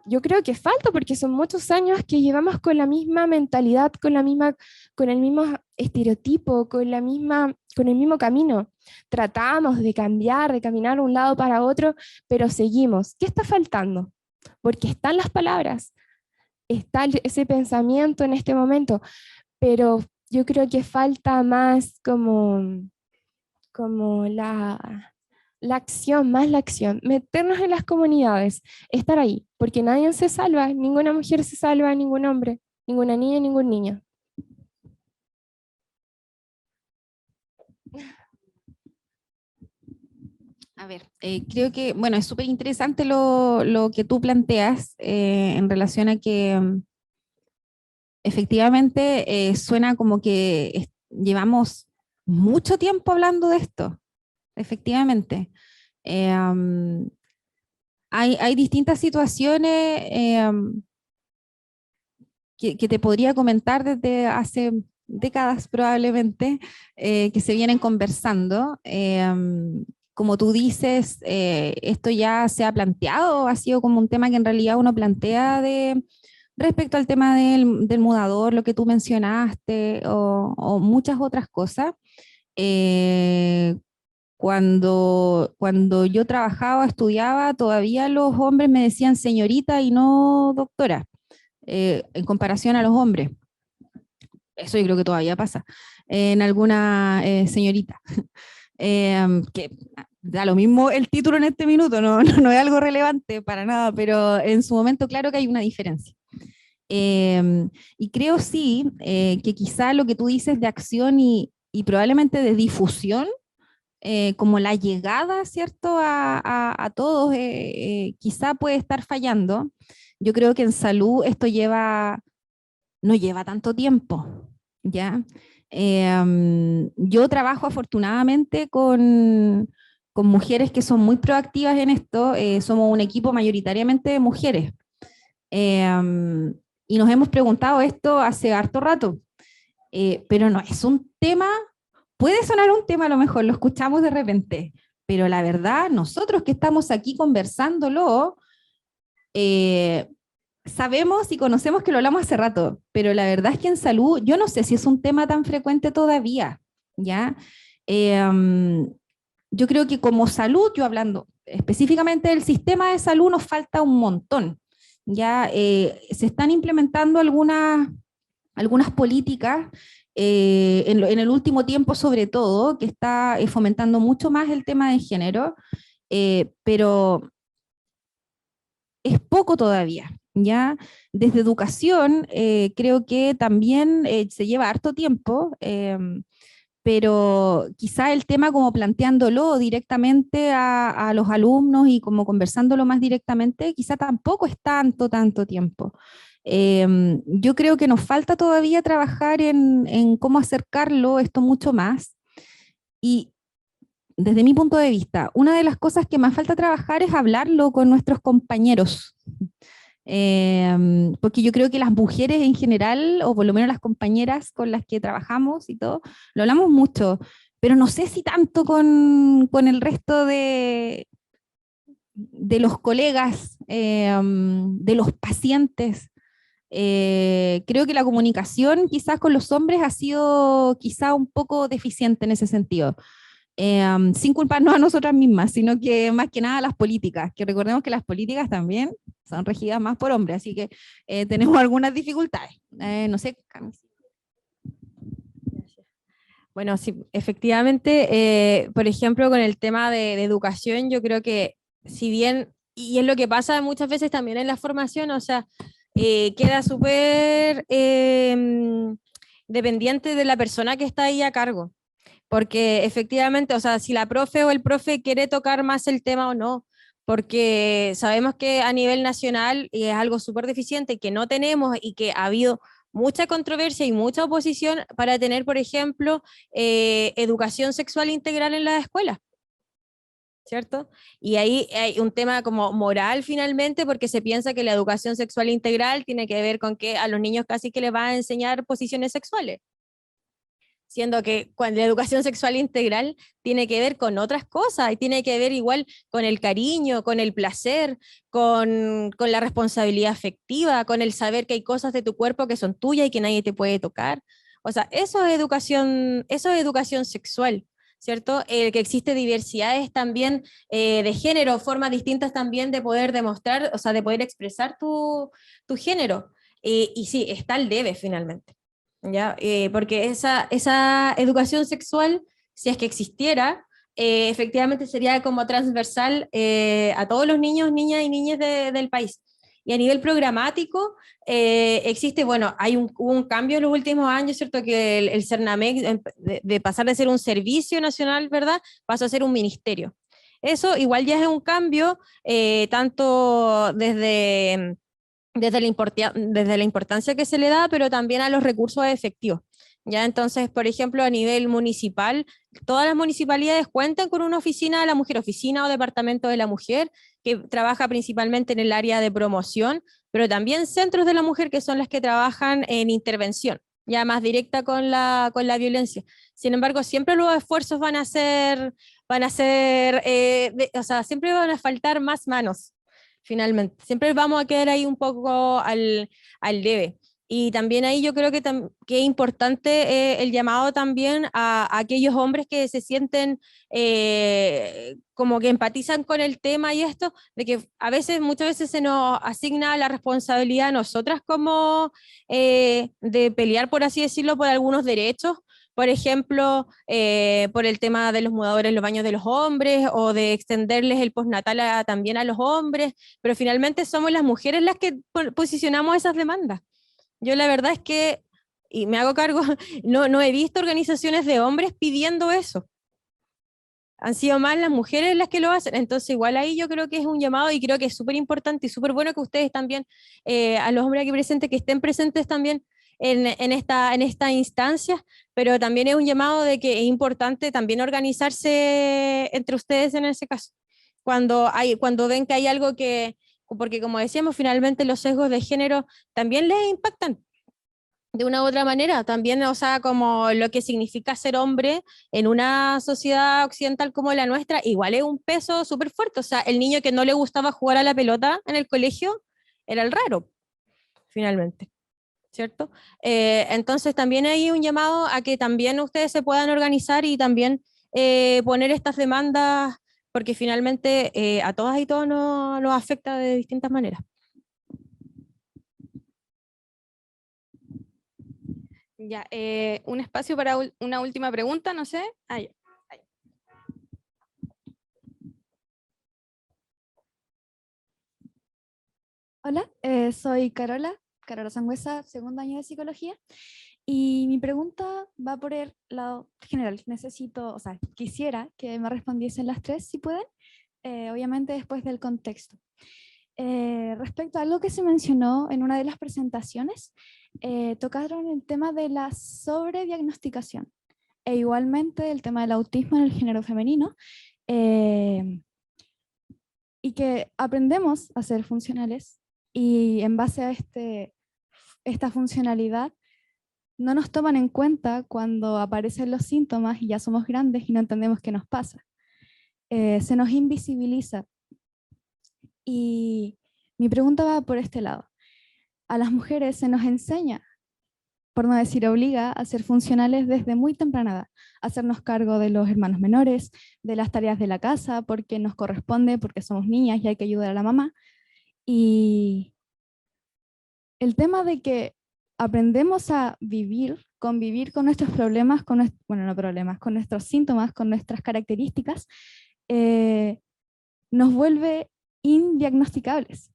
yo creo que falta, porque son muchos años que llevamos con la misma mentalidad, con el mismo estereotipo, con el mismo camino. Tratamos de cambiar, de caminar de un lado para otro, pero seguimos. ¿Qué está faltando? Porque están las palabras, está ese pensamiento en este momento, pero yo creo que falta más como la acción, más la acción, meternos en las comunidades, estar ahí, porque nadie se salva, ninguna mujer se salva, ningún hombre, ninguna niña, ningún niño. A ver, creo que, bueno, es súper interesante lo que tú planteas en relación a que efectivamente suena como que llevamos mucho tiempo hablando de esto, efectivamente. Hay distintas situaciones que te podría comentar desde hace décadas probablemente, que se vienen conversando. Como tú dices, esto ya se ha planteado, ha sido como un tema que en realidad uno plantea respecto al tema del mudador, lo que tú mencionaste, o muchas otras cosas. Cuando yo trabajaba, estudiaba, todavía los hombres me decían señorita y no doctora, en comparación a los hombres. Eso yo creo que todavía pasa en alguna señorita. Que da lo mismo el título en este minuto, no es algo relevante para nada, pero en su momento claro que hay una diferencia. Y creo sí que quizá lo que tú dices de acción y probablemente de difusión, como la llegada, ¿cierto?, a todos, quizá puede estar fallando. Yo creo que en salud esto no lleva tanto tiempo, ¿ya? Yo trabajo afortunadamente con mujeres que son muy proactivas en esto, somos un equipo mayoritariamente de mujeres, y nos hemos preguntado esto hace harto rato, pero no es un tema, puede sonar un tema a lo mejor, lo escuchamos de repente, pero la verdad, nosotros que estamos aquí conversándolo, sabemos y conocemos que lo hablamos hace rato, pero la verdad es que en salud, yo no sé si es un tema tan frecuente todavía, ¿ya? Yo creo que como salud, yo hablando específicamente del sistema de salud, nos falta un montón, ¿ya? Se están implementando algunas políticas, en el último tiempo sobre todo, que está fomentando mucho más el tema de género, pero es poco todavía. ¿ya? Desde educación, creo que también se lleva harto tiempo, pero quizá el tema como planteándolo directamente a los alumnos y como conversándolo más directamente, quizá tampoco es tanto tiempo. Yo creo que nos falta todavía trabajar en cómo acercarlo esto mucho más. Y desde mi punto de vista, una de las cosas que más falta trabajar es hablarlo con nuestros compañeros. Porque yo creo que las mujeres en general, o por lo menos las compañeras con las que trabajamos y todo, lo hablamos mucho, pero no sé si tanto con el resto de los colegas, de los pacientes. Creo que la comunicación quizás con los hombres ha sido quizá un poco deficiente en ese sentido. Sin culparnos a nosotras mismas, sino que más que nada las políticas, que recordemos que las políticas también son regidas más por hombres, así que tenemos algunas dificultades. No sé, Cami. Bueno, sí, efectivamente, por ejemplo, con el tema de educación, yo creo que si bien, y es lo que pasa muchas veces también en la formación, o sea, queda súper dependiente de la persona que está ahí a cargo, porque efectivamente, o sea, si la profe o el profe quiere tocar más el tema o no, porque sabemos que a nivel nacional es algo súper deficiente y que no tenemos y que ha habido mucha controversia y mucha oposición para tener, por ejemplo, educación sexual integral en las escuelas, ¿cierto? Y ahí hay un tema como moral finalmente, porque se piensa que la educación sexual integral tiene que ver con que a los niños casi que les va a enseñar posiciones sexuales, siendo que cuando la educación sexual integral tiene que ver con otras cosas y tiene que ver igual con el cariño, con el placer, con la responsabilidad afectiva, con el saber que hay cosas de tu cuerpo que son tuyas y que nadie te puede tocar. O sea, eso es educación sexual, ¿cierto? Que existe diversidades también de género, formas distintas también de poder demostrar, o sea, de poder expresar tu género. Y sí, está el debe finalmente. ¿Ya? Porque esa educación sexual, si es que existiera, efectivamente sería como transversal a todos los niños, niñas y niñas del país. Y a nivel programático, existe, bueno, hubo un cambio en los últimos años, ¿cierto? Que el CERNAMEC, de pasar de ser un servicio nacional, ¿verdad? Pasó a ser un ministerio. Eso igual ya es un cambio, tanto desde la importancia que se le da, pero también a los recursos efectivos. ¿Ya? Entonces, por ejemplo, a nivel municipal, todas las municipalidades cuentan con una oficina de la mujer, oficina o departamento de la mujer, que trabaja principalmente en el área de promoción, pero también centros de la mujer que son las que trabajan en intervención, ya más directa con la violencia. Sin embargo, siempre los esfuerzos o sea, siempre van a faltar más manos, finalmente. Siempre vamos a quedar ahí un poco al debe. Y también ahí yo creo que es importante el llamado también a aquellos hombres que se sienten como que empatizan con el tema y esto, de que muchas veces se nos asigna la responsabilidad a nosotras como de pelear, por así decirlo, por algunos derechos, por ejemplo, por el tema de los mudadores en los baños de los hombres o de extenderles el postnatal también a los hombres, pero finalmente somos las mujeres las que posicionamos esas demandas. Yo la verdad es que, y me hago cargo, no he visto organizaciones de hombres pidiendo eso. Han sido más las mujeres las que lo hacen. Entonces, igual ahí yo creo que es un llamado y creo que es súper importante y súper bueno que ustedes también, a los hombres aquí presentes, que estén presentes también en esta instancia, pero también es un llamado de que es importante también organizarse entre ustedes en ese caso. Cuando ven que hay algo porque como decíamos, finalmente los sesgos de género también les impactan de una u otra manera, también, o sea, como lo que significa ser hombre en una sociedad occidental como la nuestra, igual es un peso súper fuerte, o sea, el niño que no le gustaba jugar a la pelota en el colegio era el raro, finalmente, ¿cierto? Entonces también hay un llamado a que también ustedes se puedan organizar y también poner estas demandas, porque finalmente a todas y todos nos afecta de distintas maneras. Ya, un espacio para una última pregunta, no sé. Ya. Hola, soy Carola Sangüesa, segundo año de psicología. Y mi pregunta va por el lado general. Quisiera que me respondiesen las tres, si pueden, obviamente después del contexto. Respecto a algo que se mencionó en una de las presentaciones, tocaron el tema de la sobrediagnosticación e igualmente el tema del autismo en el género femenino, y que aprendemos a ser funcionales y en base a esta funcionalidad no nos toman en cuenta cuando aparecen los síntomas y ya somos grandes y no entendemos qué nos pasa. Se nos invisibiliza. Y mi pregunta va por este lado. A las mujeres se nos enseña, por no decir obliga, a ser funcionales desde muy temprana edad, a hacernos cargo de los hermanos menores, de las tareas de la casa, porque nos corresponde, porque somos niñas y hay que ayudar a la mamá. Y el tema de que aprendemos a convivir con nuestros problemas, con nuestros síntomas, con nuestras características, nos vuelve indiagnosticables,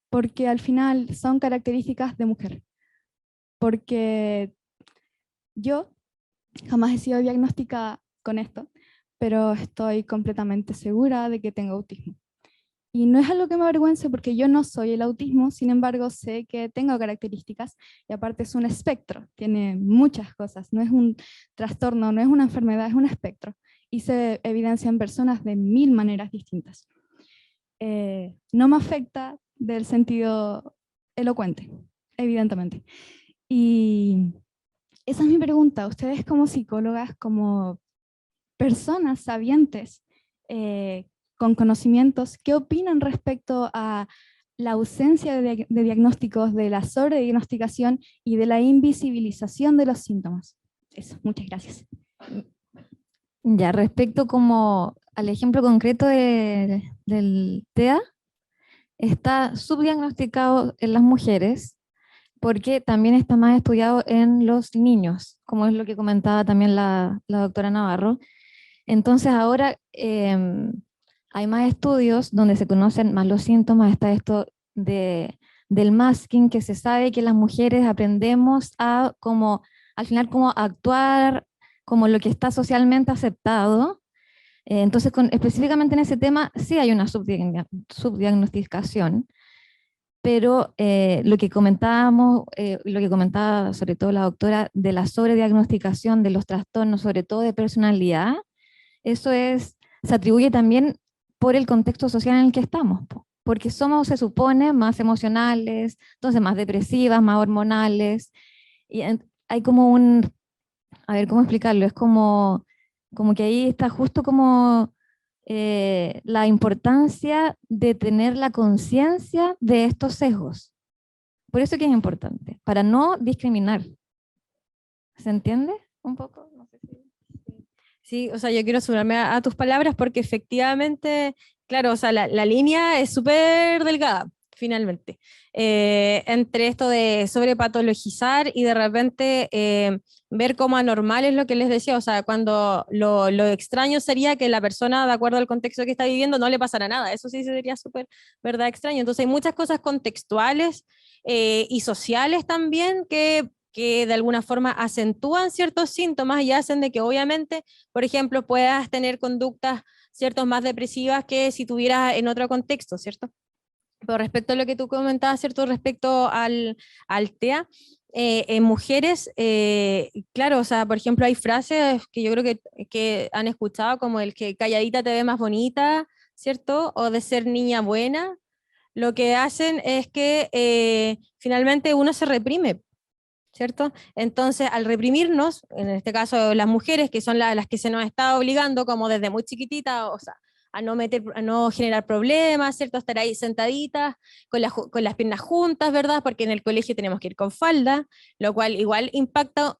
porque al final son características de mujer. Porque yo jamás he sido diagnosticada con esto, pero estoy completamente segura de que tengo autismo. Y no es algo que me avergüence porque yo no soy el autismo, sin embargo sé que tengo características y aparte es un espectro, tiene muchas cosas, no es un trastorno, no es una enfermedad, es un espectro y se evidencia en personas de 1000 maneras distintas. No me afecta del sentido elocuente, evidentemente. Y esa es mi pregunta, ustedes como psicólogas, como personas sabientes, con conocimientos, ¿qué opinan respecto a la ausencia de diagnósticos, de la sobrediagnosticación y de la invisibilización de los síntomas? Eso, muchas gracias. Ya, respecto como al ejemplo concreto del TEA, está subdiagnosticado en las mujeres porque también está más estudiado en los niños, como es lo que comentaba también la doctora Navarro. Entonces ahora hay más estudios donde se conocen más los síntomas, está esto del masking, que se sabe que las mujeres aprendemos a como, al final como actuar como lo que está socialmente aceptado. Entonces específicamente en ese tema sí hay una subdiagnosticación, pero lo que comentábamos, lo que comentaba sobre todo la doctora de la sobrediagnosticación de los trastornos, sobre todo de personalidad, eso se atribuye también por el contexto social en el que estamos, porque somos, se supone, más emocionales, entonces más depresivas, más hormonales, y hay como a ver, ¿cómo explicarlo? Es como que ahí está justo como la importancia de tener la conciencia de estos sesgos. Por eso que es importante, para no discriminar. ¿Se entiende un poco? No sé si... Sí, o sea, yo quiero sumarme a tus palabras porque efectivamente, claro, o sea, la línea es súper delgada, finalmente, entre esto de sobrepatologizar y de repente ver como anormal es lo que les decía, o sea, cuando lo extraño sería que la persona, de acuerdo al contexto que está viviendo, no le pasara nada, eso sí sería súper, ¿verdad?, extraño. Entonces hay muchas cosas contextuales y sociales también que de alguna forma acentúan ciertos síntomas y hacen de que obviamente, por ejemplo, puedas tener conductas ciertos más depresivas que si tuvieras en otro contexto, ¿cierto? Pero respecto a lo que tú comentabas, ¿cierto? Respecto al TEA, en mujeres, claro, o sea, por ejemplo, hay frases que yo creo que han escuchado como el que calladita te ve más bonita, ¿cierto? O de ser niña buena. Lo que hacen es que finalmente uno se reprime, ¿cierto? Entonces, al reprimirnos, en este caso las mujeres, que son las que se nos está obligando como desde muy chiquitita, o sea, a no generar problemas, ¿cierto? Estar ahí sentaditas, con las piernas juntas, ¿verdad? Porque en el colegio tenemos que ir con falda, lo cual igual impacta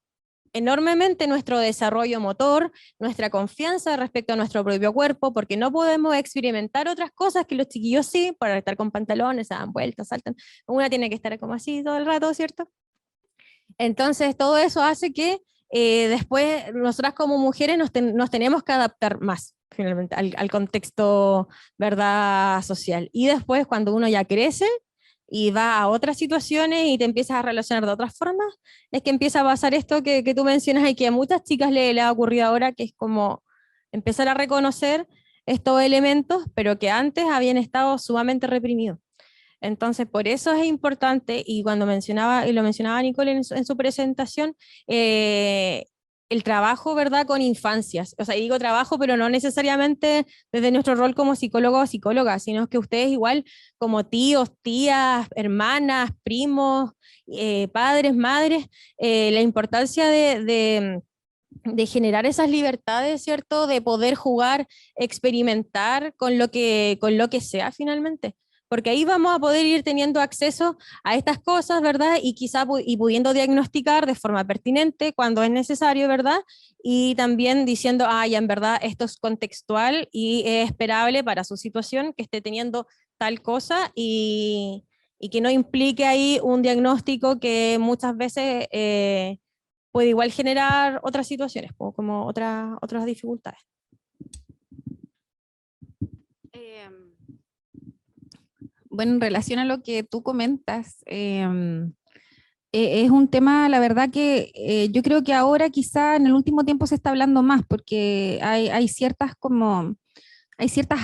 enormemente nuestro desarrollo motor, nuestra confianza respecto a nuestro propio cuerpo, porque no podemos experimentar otras cosas que los chiquillos sí, para estar con pantalones, se dan vueltas, saltan. Una tiene que estar como así todo el rato, ¿cierto? Entonces, todo eso hace que después nosotras como mujeres nos tenemos que adaptar más, finalmente, al contexto, ¿verdad?, social. Y después, cuando uno ya crece, y va a otras situaciones y te empiezas a relacionar de otras formas, es que empieza a pasar esto que tú mencionas y que a muchas chicas le ha ocurrido ahora, que es como empezar a reconocer estos elementos, pero que antes habían estado sumamente reprimidos. Entonces, por eso es importante, y cuando mencionaba, y lo mencionaba Nicole en su presentación, el trabajo, ¿verdad?, con infancias. O sea, y digo trabajo, pero no necesariamente desde nuestro rol como psicólogo o psicóloga, sino que ustedes igual como tíos, tías, hermanas, primos, padres, madres, la importancia de generar esas libertades, ¿cierto? De poder jugar, experimentar con lo que sea finalmente. Porque ahí vamos a poder ir teniendo acceso a estas cosas, ¿verdad? Y quizá y pudiendo diagnosticar de forma pertinente cuando es necesario, ¿verdad? Y también diciendo, ya en verdad esto es contextual y es esperable para su situación que esté teniendo tal cosa y que no implique ahí un diagnóstico que muchas veces puede igual generar otras situaciones, como otras dificultades. Bueno, en relación a lo que tú comentas, es un tema, la verdad que yo creo que ahora quizá en el último tiempo se está hablando más, porque hay ciertas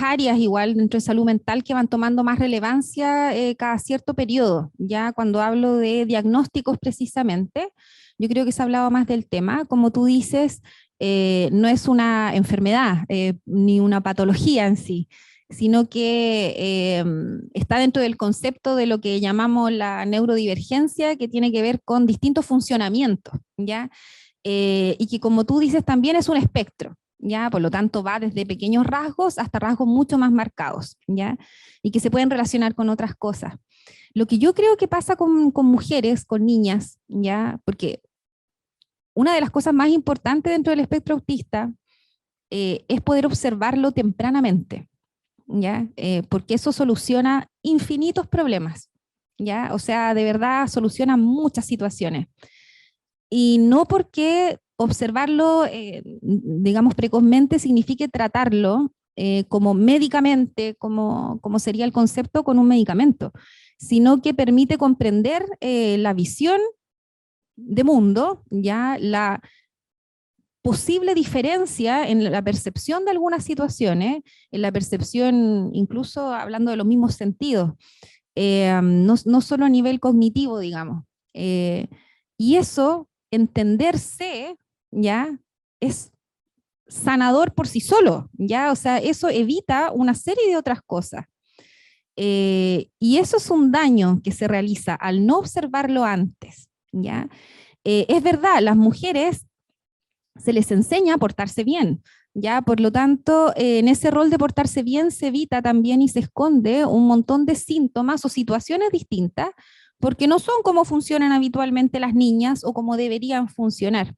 áreas igual dentro de salud mental que van tomando más relevancia cada cierto periodo. Ya cuando hablo de diagnósticos precisamente, yo creo que se ha hablado más del tema. Como tú dices, no es una enfermedad ni una patología en sí, sino que está dentro del concepto de lo que llamamos la neurodivergencia, que tiene que ver con distintos funcionamientos, ¿ya? Y que como tú dices también es un espectro, ¿ya? Por lo tanto va desde pequeños rasgos hasta rasgos mucho más marcados, ¿ya? Y que se pueden relacionar con otras cosas. Lo que yo creo que pasa con mujeres, con niñas, ¿ya? Porque una de las cosas más importantes dentro del espectro autista es poder observarlo tempranamente, ¿ya? Porque eso soluciona infinitos problemas, ¿ya? O sea, de verdad soluciona muchas situaciones. Y no porque observarlo, digamos, precozmente signifique tratarlo como médicamente, como sería el concepto con un medicamento, sino que permite comprender la visión de mundo, ya la posible diferencia en la percepción de algunas situaciones, en la percepción, incluso hablando de los mismos sentidos, no solo a nivel cognitivo, digamos. Y eso, entenderse, ya, es sanador por sí solo, ya, o sea, eso evita una serie de otras cosas. Y eso es un daño que se realiza al no observarlo antes, ¿ya? Es verdad, las mujeres se les enseña a portarse bien, ¿ya? Por lo tanto, en ese rol de portarse bien se evita también y se esconde un montón de síntomas o situaciones distintas, porque no son como funcionan habitualmente las niñas o como deberían funcionar.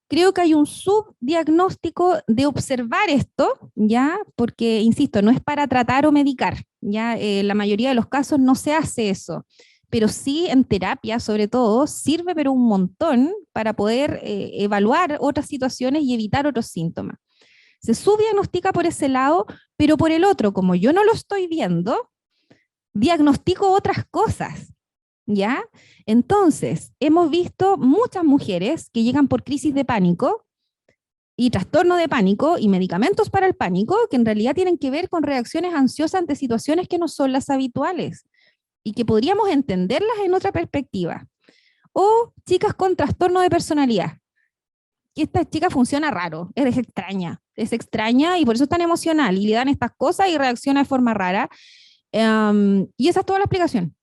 Creo que hay un subdiagnóstico de observar esto, ¿ya? Porque, insisto, no es para tratar o medicar, ¿ya? La mayoría de los casos no se hace eso, pero sí en terapia, sobre todo, sirve pero un montón para poder evaluar otras situaciones y evitar otros síntomas. Se subdiagnostica por ese lado, pero por el otro, como yo no lo estoy viendo, diagnostico otras cosas, ¿ya? Entonces, hemos visto muchas mujeres que llegan por crisis de pánico y trastorno de pánico y medicamentos para el pánico que en realidad tienen que ver con reacciones ansiosas ante situaciones que no son las habituales y que podríamos entenderlas en otra perspectiva. O chicas con trastorno de personalidad, que esta chica funciona raro, es extraña y por eso es tan emocional y le dan estas cosas y reacciona de forma rara. Y esa es toda la explicación.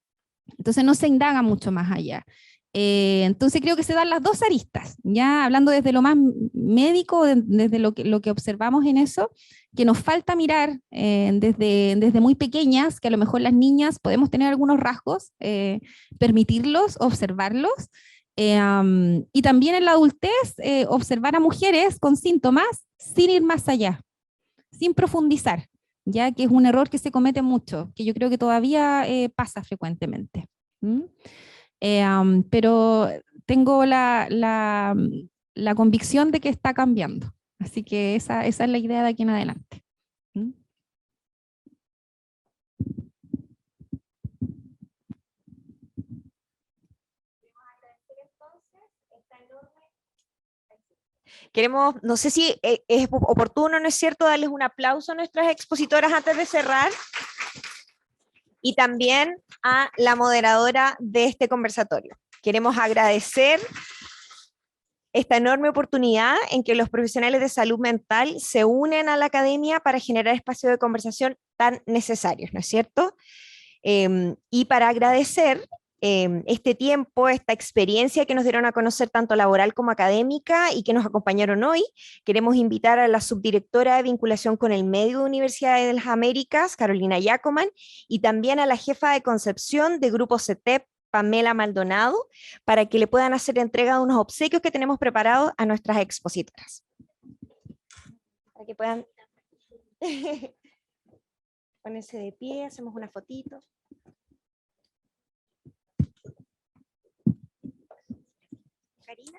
Entonces no se indaga mucho más allá. Entonces creo que se dan las dos aristas, ya hablando desde lo más médico, desde lo que observamos en eso, que nos falta mirar desde muy pequeñas, que a lo mejor las niñas podemos tener algunos rasgos, permitirlos, observarlos, y también en la adultez observar a mujeres con síntomas sin ir más allá, sin profundizar, ya que es un error que se comete mucho, que yo creo que todavía pasa frecuentemente. Pero tengo la convicción de que está cambiando. Así que esa es la idea de aquí en adelante. Queremos, no sé si es oportuno, ¿no es cierto?, darles un aplauso a nuestras expositoras antes de cerrar. Y también a la moderadora de este conversatorio. Queremos agradecer esta enorme oportunidad en que los profesionales de salud mental se unen a la academia para generar espacios de conversación tan necesarios, ¿no es cierto? Y para agradecer este tiempo, esta experiencia que nos dieron a conocer tanto laboral como académica y que nos acompañaron hoy, queremos invitar a la subdirectora de vinculación con el medio de Universidad de las Américas, Carolina Yacoman, y también a la jefa de concepción de Grupo CETEP, Pamela Maldonado, para que le puedan hacer entrega de unos obsequios que tenemos preparados a nuestras expositoras. Para que puedan ponerse de pie, hacemos una fotito. Karina.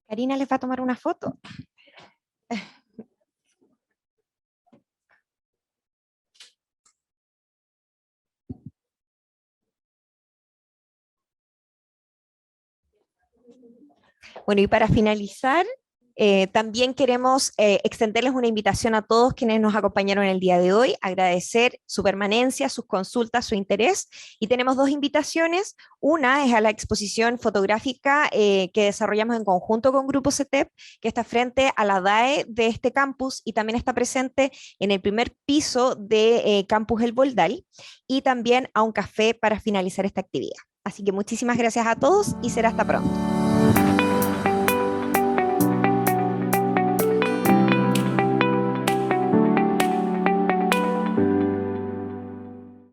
Karina les va a tomar una foto. Bueno, y para finalizar, también queremos extenderles una invitación a todos quienes nos acompañaron el día de hoy, agradecer su permanencia, sus consultas, su interés, y tenemos dos invitaciones. Una es a la exposición fotográfica que desarrollamos en conjunto con Grupo CETEP, que está frente a la DAE de este campus y también está presente en el primer piso de Campus El Boldal, y también a un café para finalizar esta actividad. Así que muchísimas gracias a todos y será hasta pronto.